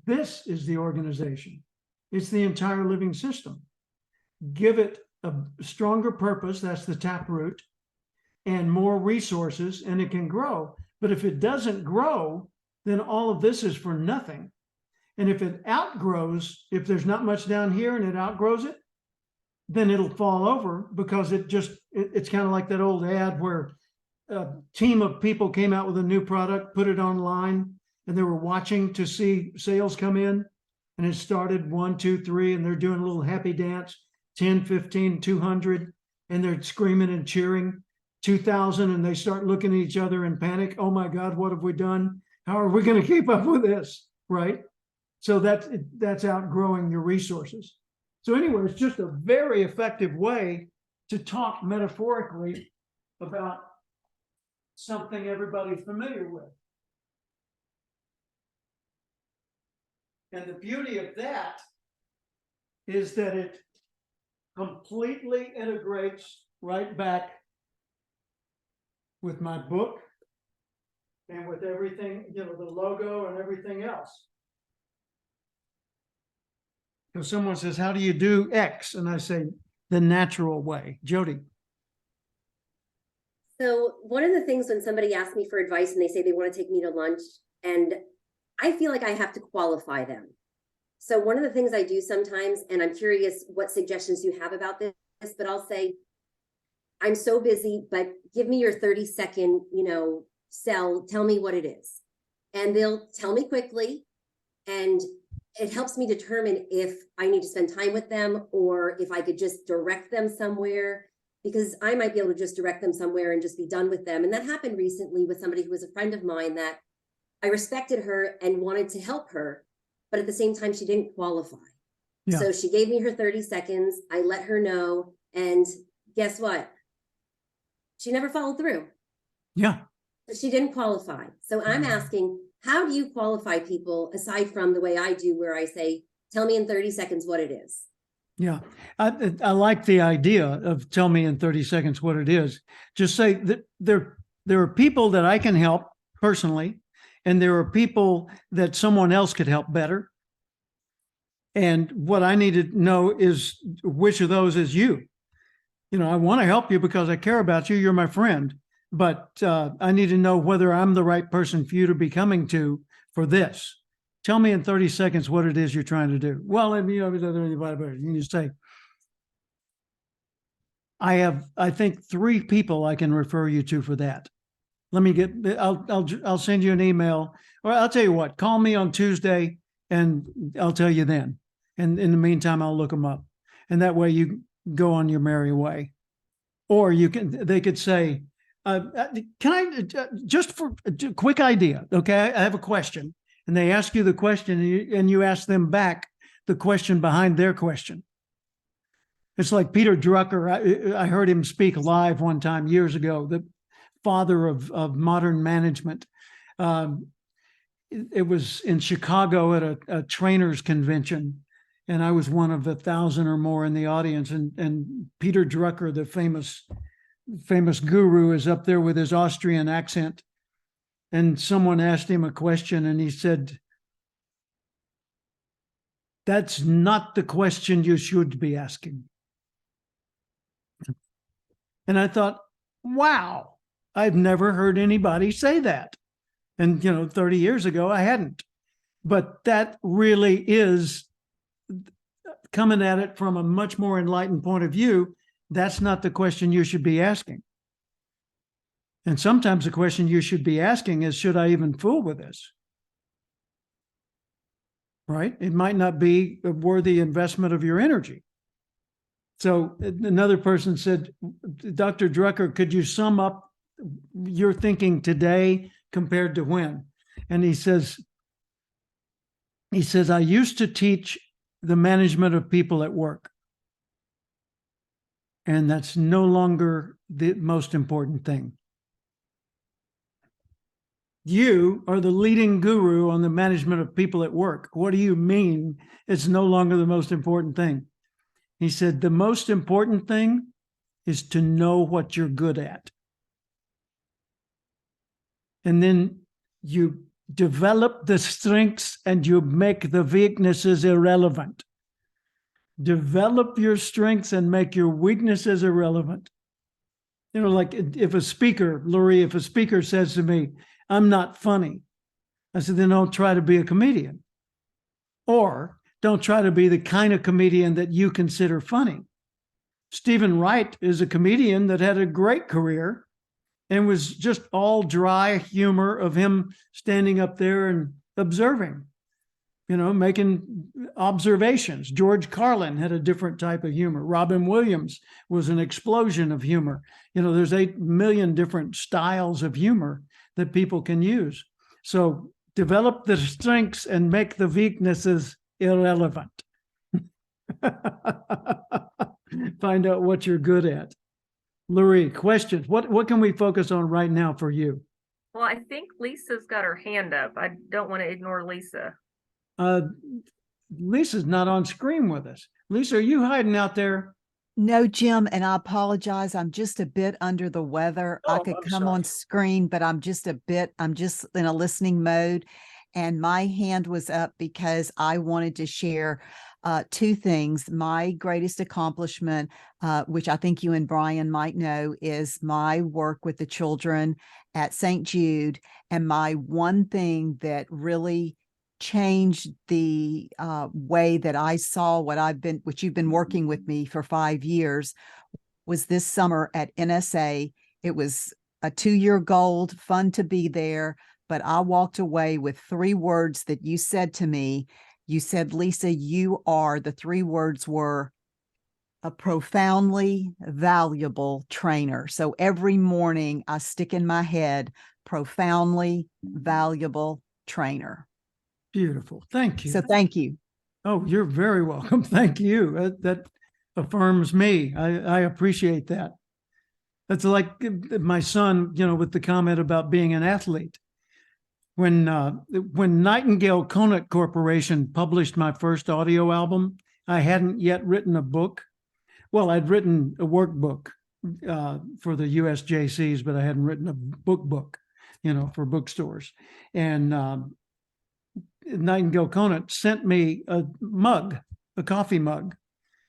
this is the organization. It's the entire living system. Give it a stronger purpose, that's the taproot, and more resources, and it can grow. But if it doesn't grow, then all of this is for nothing. And if it outgrows, if there's not much down here and it outgrows it, then it'll fall over because it's kind of like that old ad where a team of people came out with a new product, put it online, and they were watching to see sales come in. And it started 1, 2, 3, and they're doing a little happy dance, 10, 15, 200, and they're screaming and cheering, 2,000, and they start looking at each other in panic. Oh my God, what have we done? How are we going to keep up with this, right? So that's outgrowing your resources. So anyway, it's just a very effective way to talk metaphorically about something everybody's familiar with. And the beauty of that is that it completely integrates right back with my book and with everything, the logo and everything else. So someone says, how do you do X? And I say, the natural way. Jody. So one of the things when somebody asks me for advice and they say they want to take me to lunch, and I feel like I have to qualify them. So one of the things I do sometimes, and I'm curious what suggestions you have about this, but I'll say, I'm so busy, but give me your 30-second, tell me what it is. And they'll tell me quickly. And it helps me determine if I need to spend time with them or if I could just direct them somewhere, because I might be able to just direct them somewhere and just be done with them. And that happened recently with somebody who was a friend of mine that I respected her and wanted to help her, but at the same time, she didn't qualify. Yeah. So she gave me her 30 seconds. I let her know. And guess what? She never followed through. Yeah. She didn't qualify. So I'm asking, how do you qualify people aside from the way I do, where I say, tell me in 30 seconds what it is? Yeah. I like the idea of tell me in 30 seconds what it is. Just say that there are people that I can help personally, and there are people that someone else could help better. And what I need to know is which of those is you. I want to help you because I care about you. You're my friend. But I need to know whether I'm the right person for you to be coming to for this. Tell me in 30 seconds what it is you're trying to do. Well, you can just say, I think 3 people I can refer you to for that. I'll send you an email, or I'll tell you what, call me on Tuesday and I'll tell you then. And in the meantime, I'll look them up. And that way you go on your merry way. Or they could say, can I just for a quick idea? Okay. I have a question, and they ask you the question and you ask them back the question behind their question. It's like Peter Drucker. I heard him speak live one time years ago, the father of modern management. It was in Chicago at a trainers convention, and I was one of 1,000 or more in the audience. And Peter Drucker, the famous guru, is up there with his Austrian accent. And someone asked him a question and he said, "That's not the question you should be asking." And I thought, wow, I've never heard anybody say that. And, 30 years ago, I hadn't. But that really is coming at it from a much more enlightened point of view. That's not the question you should be asking. And sometimes the question you should be asking is, should I even fool with this? Right? It might not be a worthy investment of your energy. So another person said, Dr. Drucker, could you sum up your thinking today compared to when? And he says, I used to teach the management of people at work. And that's no longer the most important thing. You are the leading guru on the management of people at work. What do you mean it's no longer the most important thing? He said, the most important thing is to know what you're good at. And then you develop the strengths and you make the weaknesses irrelevant. Develop your strengths and make your weaknesses irrelevant. Like if a speaker says to me, I'm not funny, I said, then don't try to be a comedian. Or don't try to be the kind of comedian that you consider funny. Stephen Wright is a comedian that had a great career and was just all dry humor of him standing up there and observing, making observations. George Carlin had a different type of humor. Robin Williams was an explosion of humor. There's 8 million different styles of humor that people can use. So develop the strengths and make the weaknesses irrelevant. Find out what you're good at. Lurie, questions. What can we focus on right now for you? Well, I think Lisa's got her hand up. I don't want to ignore Lisa. Lisa's not on screen with us. Lisa, are you hiding out there? No, Jim, and I apologize. I'm just a bit under the weather. I could I'm come on screen, but I'm just in a listening mode. And my hand was up because I wanted to share 2 things. My greatest accomplishment, which I think you and Brian might know, is my work with the children at St. Jude. And my one thing that really changed the way that I saw what you've been working with me for 5 years, was this summer at NSA. It was a 2-year gold, fun to be there. But I walked away with 3 words that you said to me. You said, Lisa, the 3 words were a profoundly valuable trainer. So every morning I stick in my head, profoundly valuable trainer. Beautiful. Thank you. So thank you. Oh, you're very welcome. Thank you. That affirms me. I appreciate that. That's like my son, with the comment about being an athlete. When Nightingale Conant Corporation published my first audio album, I hadn't yet written a book. Well, I'd written a workbook for the USJCs, but I hadn't written a book, for bookstores. And Nightingale Conant sent me a coffee mug,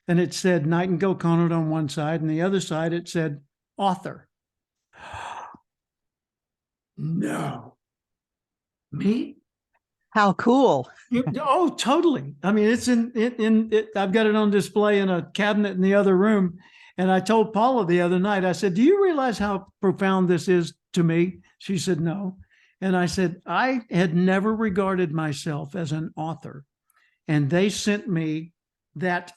and it said Nightingale Conant on one side, and the other side it said author. No. Me? How cool. Oh, totally. I mean, it's I've got it on display in a cabinet in the other room. And I told Paula the other night, I said, do you realize how profound this is to me? She said, no. And I said, I had never regarded myself as an author. And they sent me that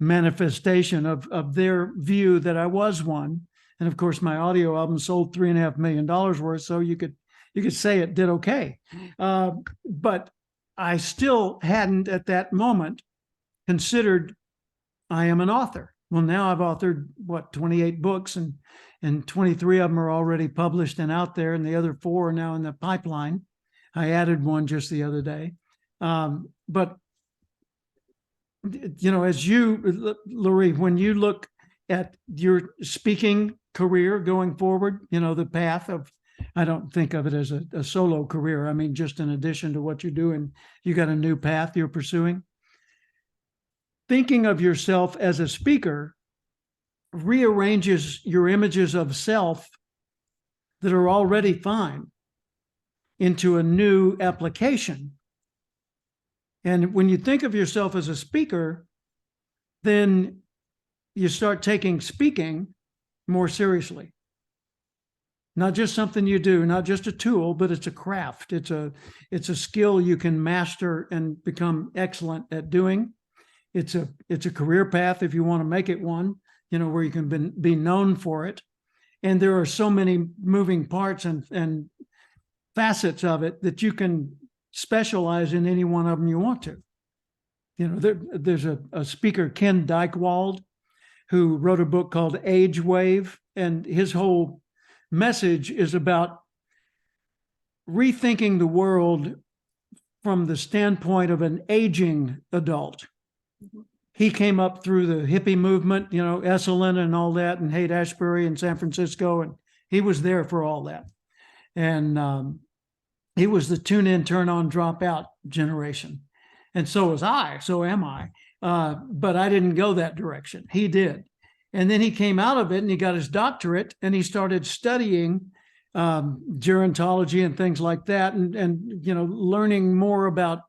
manifestation of their view that I was one. And of course, my audio album sold $3.5 million worth. So you could say it did okay. But I still hadn't at that moment considered I am an author. Well, now I've authored 28 books, and 23 of them are already published and out there, and the other 4 are now in the pipeline. I added one just the other day. But as you, Lori, when you look at your speaking career going forward, the path of, I don't think of it as a solo career. I mean, just in addition to what you're doing, you got a new path you're pursuing. Thinking of yourself as a speaker rearranges your images of self that are already fine into a new application. And when you think of yourself as a speaker, then you start taking speaking more seriously. Not just something you do, not just a tool, but it's a craft. It's a skill you can master and become excellent at doing. It's a career path if you want to make it one, where you can be known for it. And there are so many moving parts and facets of it that you can specialize in any one of them you want to. There's a speaker, Ken Dykewald, who wrote a book called Age Wave, and his whole message is about rethinking the world from the standpoint of an aging adult. He came up through the hippie movement, Esalen and all that, and Haight-Ashbury in San Francisco, and he was there for all that. And he was the tune in, turn on, drop out generation. And so was I, so am I. But I didn't go that direction. He did. And then he came out of it and he got his doctorate and he started studying gerontology and things like that, and learning more about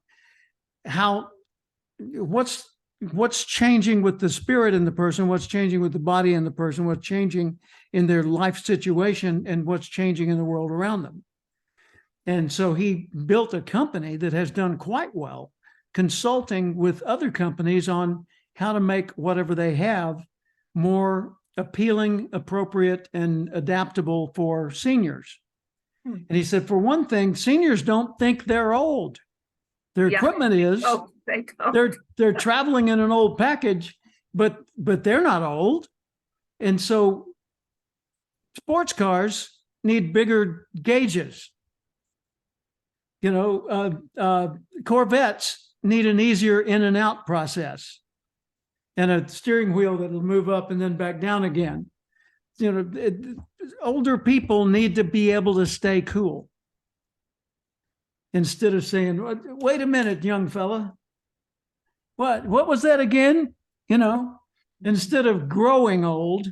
what's changing with the spirit in the person, what's changing with the body in the person, what's changing in their life situation, and what's changing in the world around them. And so he built a company that has done quite well, consulting with other companies on how to make whatever they have more appealing, appropriate, and adaptable for seniors. And he said, for one thing, seniors don't think they're old. Their equipment is. Oh, they don't. They're traveling in an old package, but they're not old. And so sports cars need bigger gauges. Corvettes need an easier in and out process and a steering wheel that'll move up and then back down again. Older people need to be able to stay cool. Instead of saying, wait a minute, young fella. What was that again? Instead of growing old,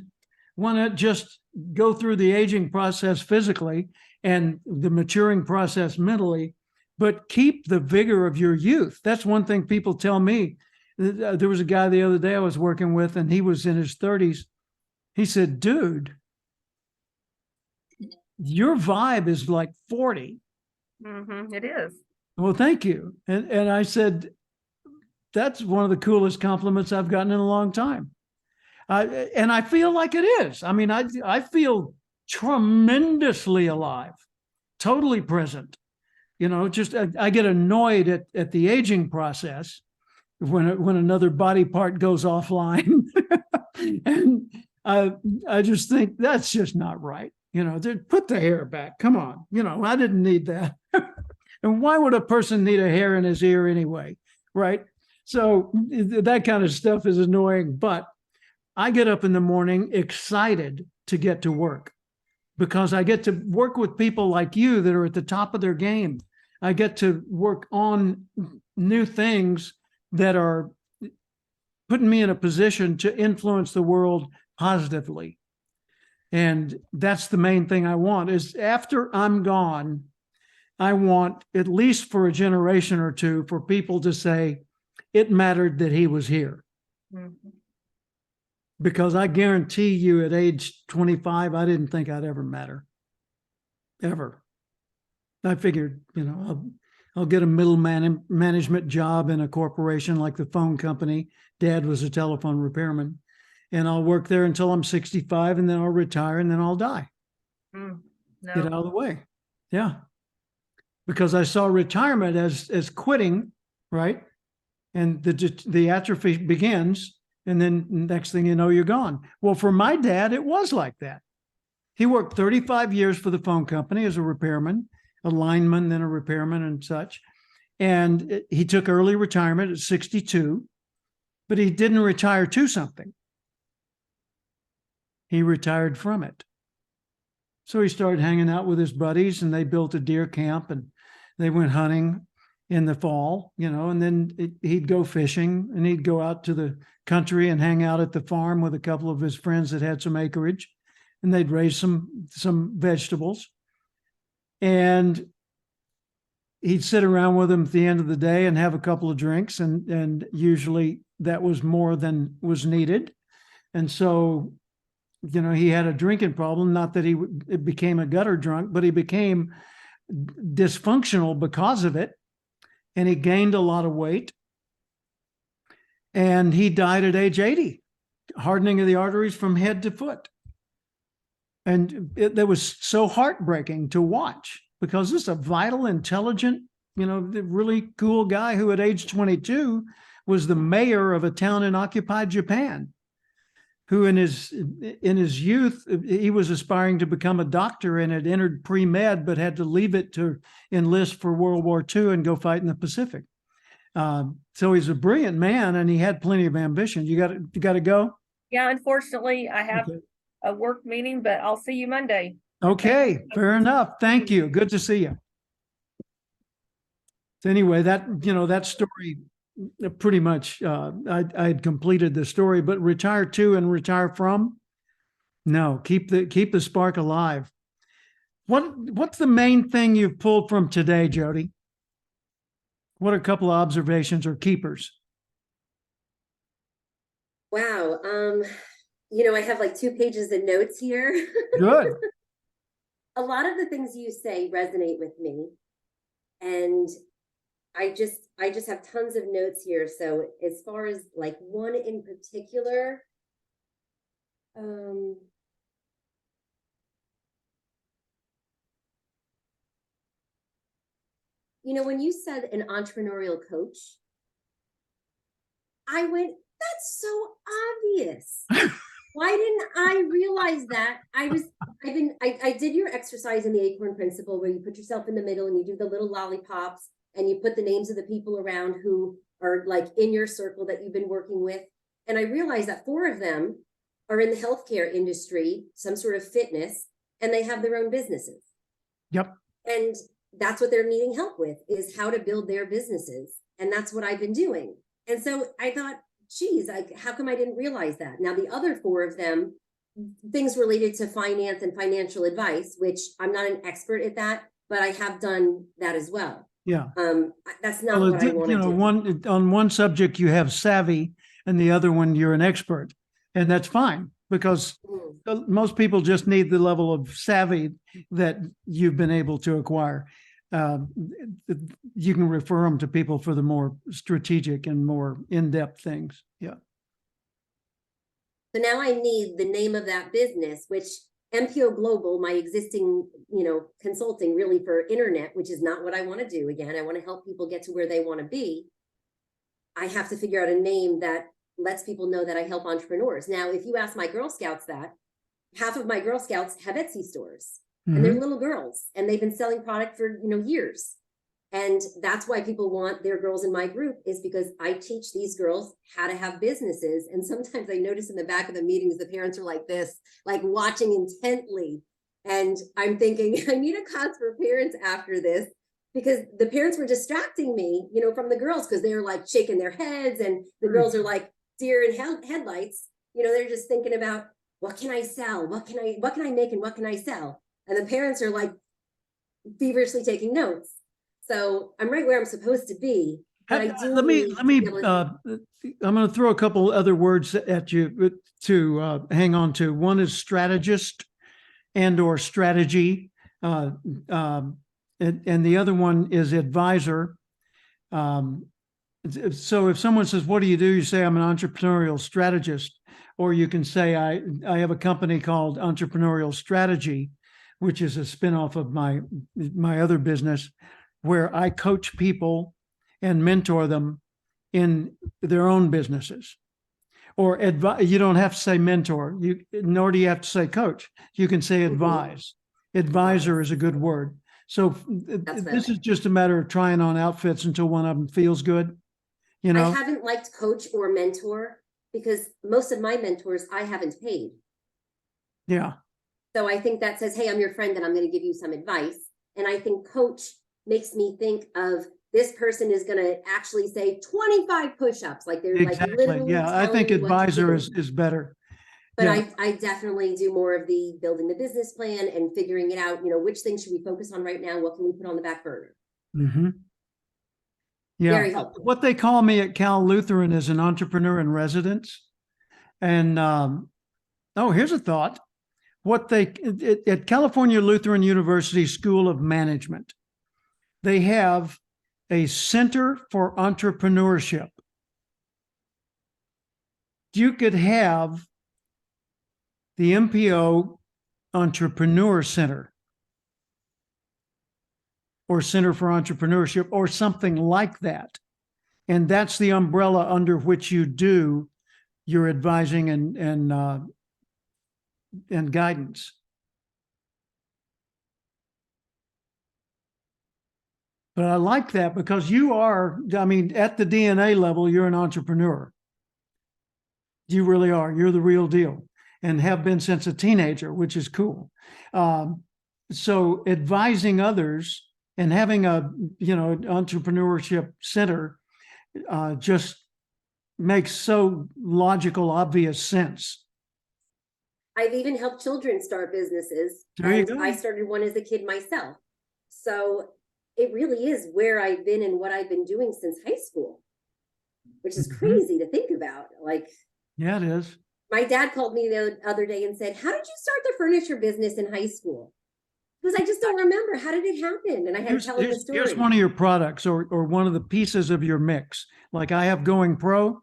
why not just go through the aging process physically and the maturing process mentally, but keep the vigor of your youth. That's one thing people tell me. There was a guy the other day I was working with, and he was in his 30s, He said, dude, your vibe is like 40. It is. Well, thank you. And I said, that's one of the coolest compliments I've gotten in a long time. And I feel like it is. I mean, I feel tremendously alive, totally present. You know, just I get annoyed at the aging process when another body part goes offline. And I just think that's just not right. You know, put the hair back. Come on. You know, I didn't need that. And why would a person need a hair in his ear anyway? Right. So that kind of stuff is annoying. But I get up in the morning excited to get to work because I get to work with people like you that are at the top of their game. I get to work on new things that are putting me in a position to influence the world positively. And that's the main thing I want is after I'm gone, I want, at least for a generation or two, for people to say, it mattered that he was here. Because I guarantee you at age 25, I didn't think I'd ever matter. Ever. I figured, you know, I'll get a middle management job in a corporation like the phone company. Dad was a telephone repairman. And I'll work there until I'm 65 and then I'll retire and then I'll die. No. Get out of the way. Yeah. Because I saw retirement as quitting, right? And the atrophy begins. And then next thing you know, you're gone. Well, for my dad, it was like that. He worked 35 years for the phone company as a repairman, a lineman, then a repairman and such. And he took early retirement at 62, but he didn't retire to something. He retired from it. So he started hanging out with his buddies and they built a deer camp and they went hunting in the fall, you know, and then he'd go fishing and he'd go out to the country and hang out at the farm with a couple of his friends that had some acreage and they'd raise some vegetables. And he'd sit around with them at the end of the day and have a couple of drinks. And usually that was more than was needed. And so, you know, he had a drinking problem, not that it became a gutter drunk, but he became dysfunctional because of it. And he gained a lot of weight. And he died at age 80, hardening of the arteries from head to foot. And that was so heartbreaking to watch because this is a vital, intelligent, you know, really cool guy who at age 22 was the mayor of a town in occupied Japan, who in his youth, he was aspiring to become a doctor and had entered pre-med, but had to leave it to enlist for World War II and go fight in the Pacific. So he's a brilliant man and he had plenty of ambition. You got to go? Yeah, unfortunately, I have Okay. a work meeting, but I'll see you Monday. Okay, fair enough. Thank you. Good to see you. So anyway, that story pretty much, I had completed the story, but retire to and retire from? No, keep the spark alive. What's the main thing you've pulled from today, Jody? What are a couple of observations or keepers? Wow. You know, I have like 2 pages of notes here. Good. A lot of the things you say resonate with me. And I just have tons of notes here. So as far as like one in particular, you know, when you said an entrepreneurial coach, I went, that's so obvious. Why didn't I realize that? I did your exercise in the Acorn Principle where you put yourself in the middle and you do the little lollipops and you put the names of the people around who are like in your circle that you've been working with. And I realized that 4 of them are in the healthcare industry, some sort of fitness, and they have their own businesses. Yep. And that's what they're needing help with, is how to build their businesses. And that's what I've been doing. And so I thought, geez, how come I didn't realize that? Now, the other 4 of them, things related to finance and financial advice, which I'm not an expert at that, but I have done that as well. Yeah. That's not what I want to do. On one subject you have savvy and the other one you're an expert. And that's fine because most people just need the level of savvy that you've been able to acquire. You can refer them to people for the more strategic and more in-depth things. Yeah. So now I need the name of that business, which MPO Global, my existing, consulting really for internet, which is not what I want to do. Again, I want to help people get to where they want to be. I have to figure out a name that lets people know that I help entrepreneurs. Now, if you ask my Girl Scouts that, half of my Girl Scouts have Etsy stores and they're little girls and they've been selling product for, years. And that's why people want their girls in my group, is because I teach these girls how to have businesses. And sometimes I notice in the back of the meetings, the parents are like this, like watching intently. And I'm thinking, I need a class for parents after this, because the parents were distracting me, from the girls, because they're like shaking their heads and the girls are like deer in headlights. They're just thinking about, what can I sell? What can I make and what can I sell? And the parents are like feverishly taking notes. So I'm right where I'm supposed to be. But I do Let me, need to be able to- I'm going to throw a couple other words at you to hang on to. One is strategist and or strategy. And the other one is advisor. So if someone says, what do? You say, I'm an entrepreneurial strategist. Or you can say, I have a company called Entrepreneurial Strategy, which is a spinoff of my other business, where I coach people and mentor them in their own businesses. Or you don't have to say mentor, nor do you have to say coach. You can say advise. Advisor is a good word. So this is just a matter of trying on outfits until one of them feels good. I haven't liked coach or mentor, because most of my mentors I haven't paid. Yeah. So I think that says, hey, I'm your friend and I'm going to give you some advice. And I think coach makes me think of, this person is going to actually say 25 push-ups. Like they're Exactly. like literally. Yeah. I think telling me what to advisor do. is better. But Yeah. I definitely do more of the building the business plan and figuring it out, which things should we focus on right now? What can we put on the back burner? Mm-hmm. Yeah. Very helpful. What they call me at Cal Lutheran is an entrepreneur in residence. And here's a thought. At California Lutheran University School of Management, they have a Center for Entrepreneurship. You could have the MPO Entrepreneur Center or Center for Entrepreneurship or something like that. And that's the umbrella under which you do your advising and guidance. But I like that because you are, at the DNA level, you're an entrepreneur. You really are. You're the real deal and have been since a teenager, which is cool. So advising others and having an entrepreneurship center just makes so logical, obvious sense. I've even helped children start businesses. There you And go. I started one as a kid myself. So it really is where I've been and what I've been doing since high school, which is crazy to think about. Like, Yeah, it is. my dad called me the other day and said, how did you start the furniture business in high school? Because I just don't remember. How did it happen? And I had to tell him the story. Here's one of your products or one of the pieces of your mix. Like I have Going Pro.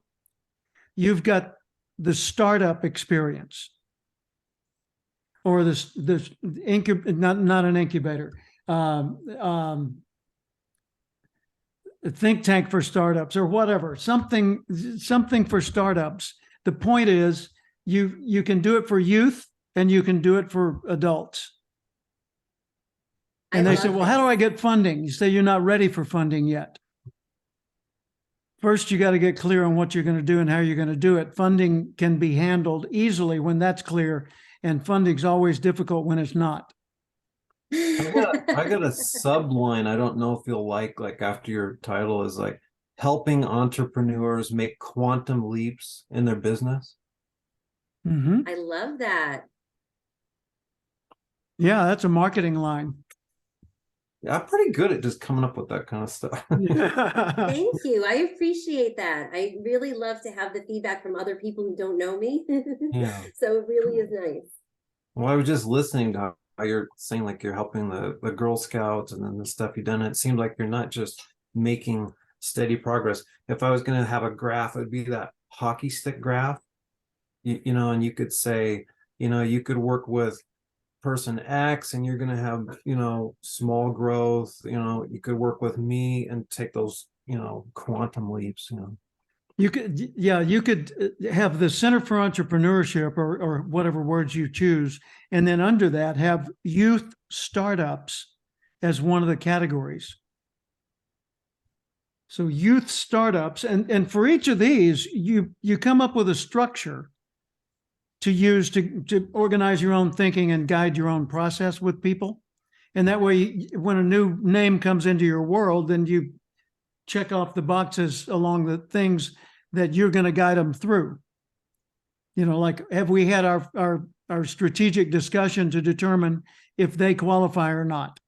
You've got the startup experience or this not an incubator, a think tank for startups or whatever, something for startups. The point is you can do it for youth and you can do it for adults. And they say, well, how do I get funding? You say you're not ready for funding yet. First, you got to get clear on what you're going to do and how you're going to do it. Funding can be handled easily when that's clear, and funding's always difficult when it's not. I got a subline. I don't know if you'll like after your title is like helping entrepreneurs make quantum leaps in their business. Mm-hmm. I love that. Yeah, that's a marketing line. Yeah, I'm pretty good at just coming up with that kind of stuff. Thank you. I appreciate that. I really love to have the feedback from other people who don't know me. Yeah. So it really is nice. Well, I was just listening to how you're saying like you're helping the Girl Scouts and then the stuff you've done. It seemed like you're not just making steady progress. If I was going to have a graph, it would be that hockey stick graph. You know, and you could say, you know, you could work with person X and you're going to have, you know, small growth. You know, you could work with me and take those, you know, quantum leaps, you know. You could, yeah, you could have the Center for Entrepreneurship or whatever words you choose. And then under that, have youth startups as one of the categories. So youth startups, and for each of these, you come up with a structure to use to organize your own thinking and guide your own process with people. And that way, when a new name comes into your world, then you check off the boxes along the things that you're going to guide them through. You know, like, have we had our strategic discussion to determine if they qualify or not?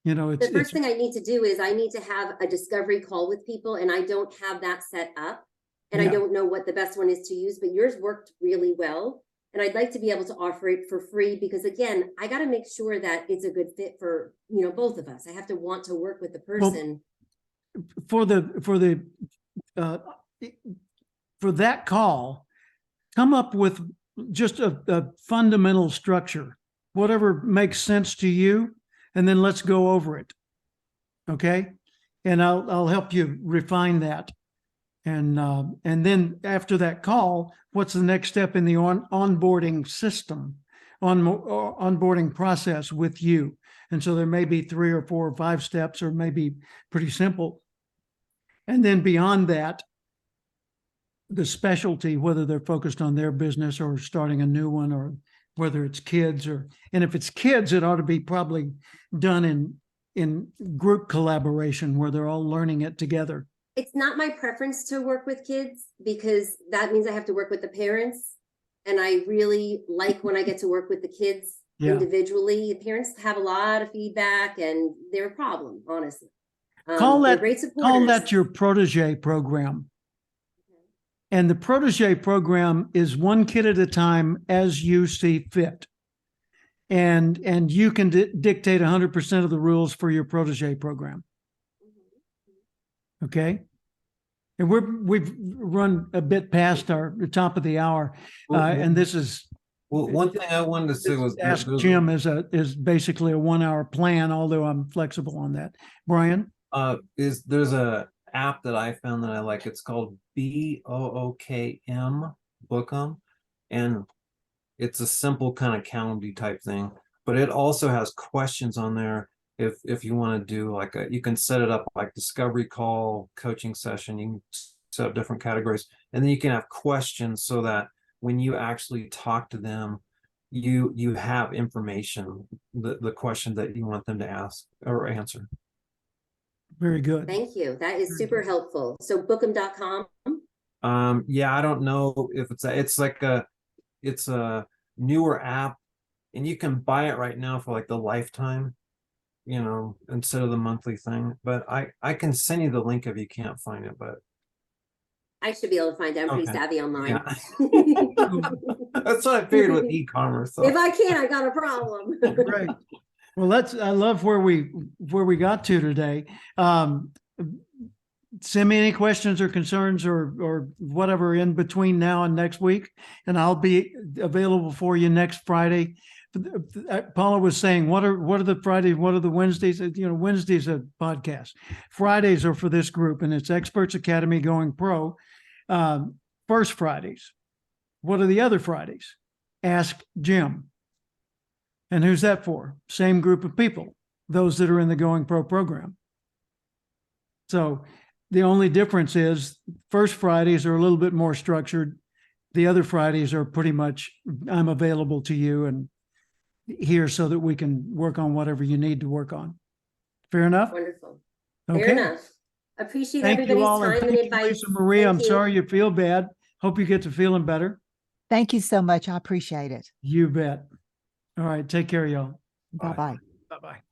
You know, The first thing I need to do is I need to have a discovery call with people, and I don't have that set up. And I Yeah. don't know what the best one is to use, but yours worked really well. And I'd like to be able to offer it for free because, again, I got to make sure that it's a good fit for, you know, both of us. I have to want to work with the person. for that call, come up with just a fundamental structure, whatever makes sense to you, and then let's go over it. Okay, and I'll help you refine that, and then after that call, what's the next step in the onboarding system, onboarding process with you? And so there may be 3 or 4 or 5 steps, or maybe pretty simple. And then beyond that, the specialty, whether they're focused on their business or starting a new one, or whether it's kids, and if it's kids, it ought to be probably done in group collaboration where they're all learning it together. It's not my preference to work with kids because that means I have to work with the parents. And I really like when I get to work with the kids individually. The parents have a lot of feedback and they're a problem, honestly. Call they're that great supporters. your protege program. And the protege program is one kid at a time as you see fit. And you can dictate 100% of the rules for your protege program. Okay. And we've run a bit past the top of the hour. And this is, Well, one thing I wanted to say was Ask Jim is basically a 1-hour plan, although I'm flexible on that. Brian? There's a app that I found that I like. It's called BOOKM, Bookem, and it's a simple kind of calendar type thing, but it also has questions on there. If you want to do like you can set it up like discovery call, coaching session, you can set up different categories, and then you can have questions so that when you actually talk to them, you have information, the question that you want them to ask or answer. Very good. Thank you. That is super helpful. So bookem.com. Yeah, I don't know if it's a newer app, and you can buy it right now for like the lifetime, you know, instead of the monthly thing. But I can send you the link if you can't find it, but I should be able to find it. I'm pretty Okay. savvy online. yeah. That's what I figured with e-commerce. So. If I can't, I got a problem. Great. Well, I love where we got to today. Send me any questions or concerns or whatever in between now and next week, and I'll be available for you next Friday. Paula was saying, what are the Fridays? What are the Wednesdays? You know, Wednesday's a podcast. Fridays are for this group, and it's Experts Academy Going Pro. First Fridays. What are the other Fridays? Ask Jim. And who's that for? Same group of people, those that are in the Going Pro program. So the only difference is first Fridays are a little bit more structured. The other Fridays are pretty much, I'm available to you and here so that we can work on whatever you need to work on. Fair enough? Wonderful. Okay. Fair enough. Appreciate Thank you everybody's all. And time and thank you, advice. Lisa Marie. Thank I'm you. sorry you feel bad. Hope you get to feeling better. Thank you so much. I appreciate it. You bet. All right. Take care, y'all. Bye-bye. Bye-bye.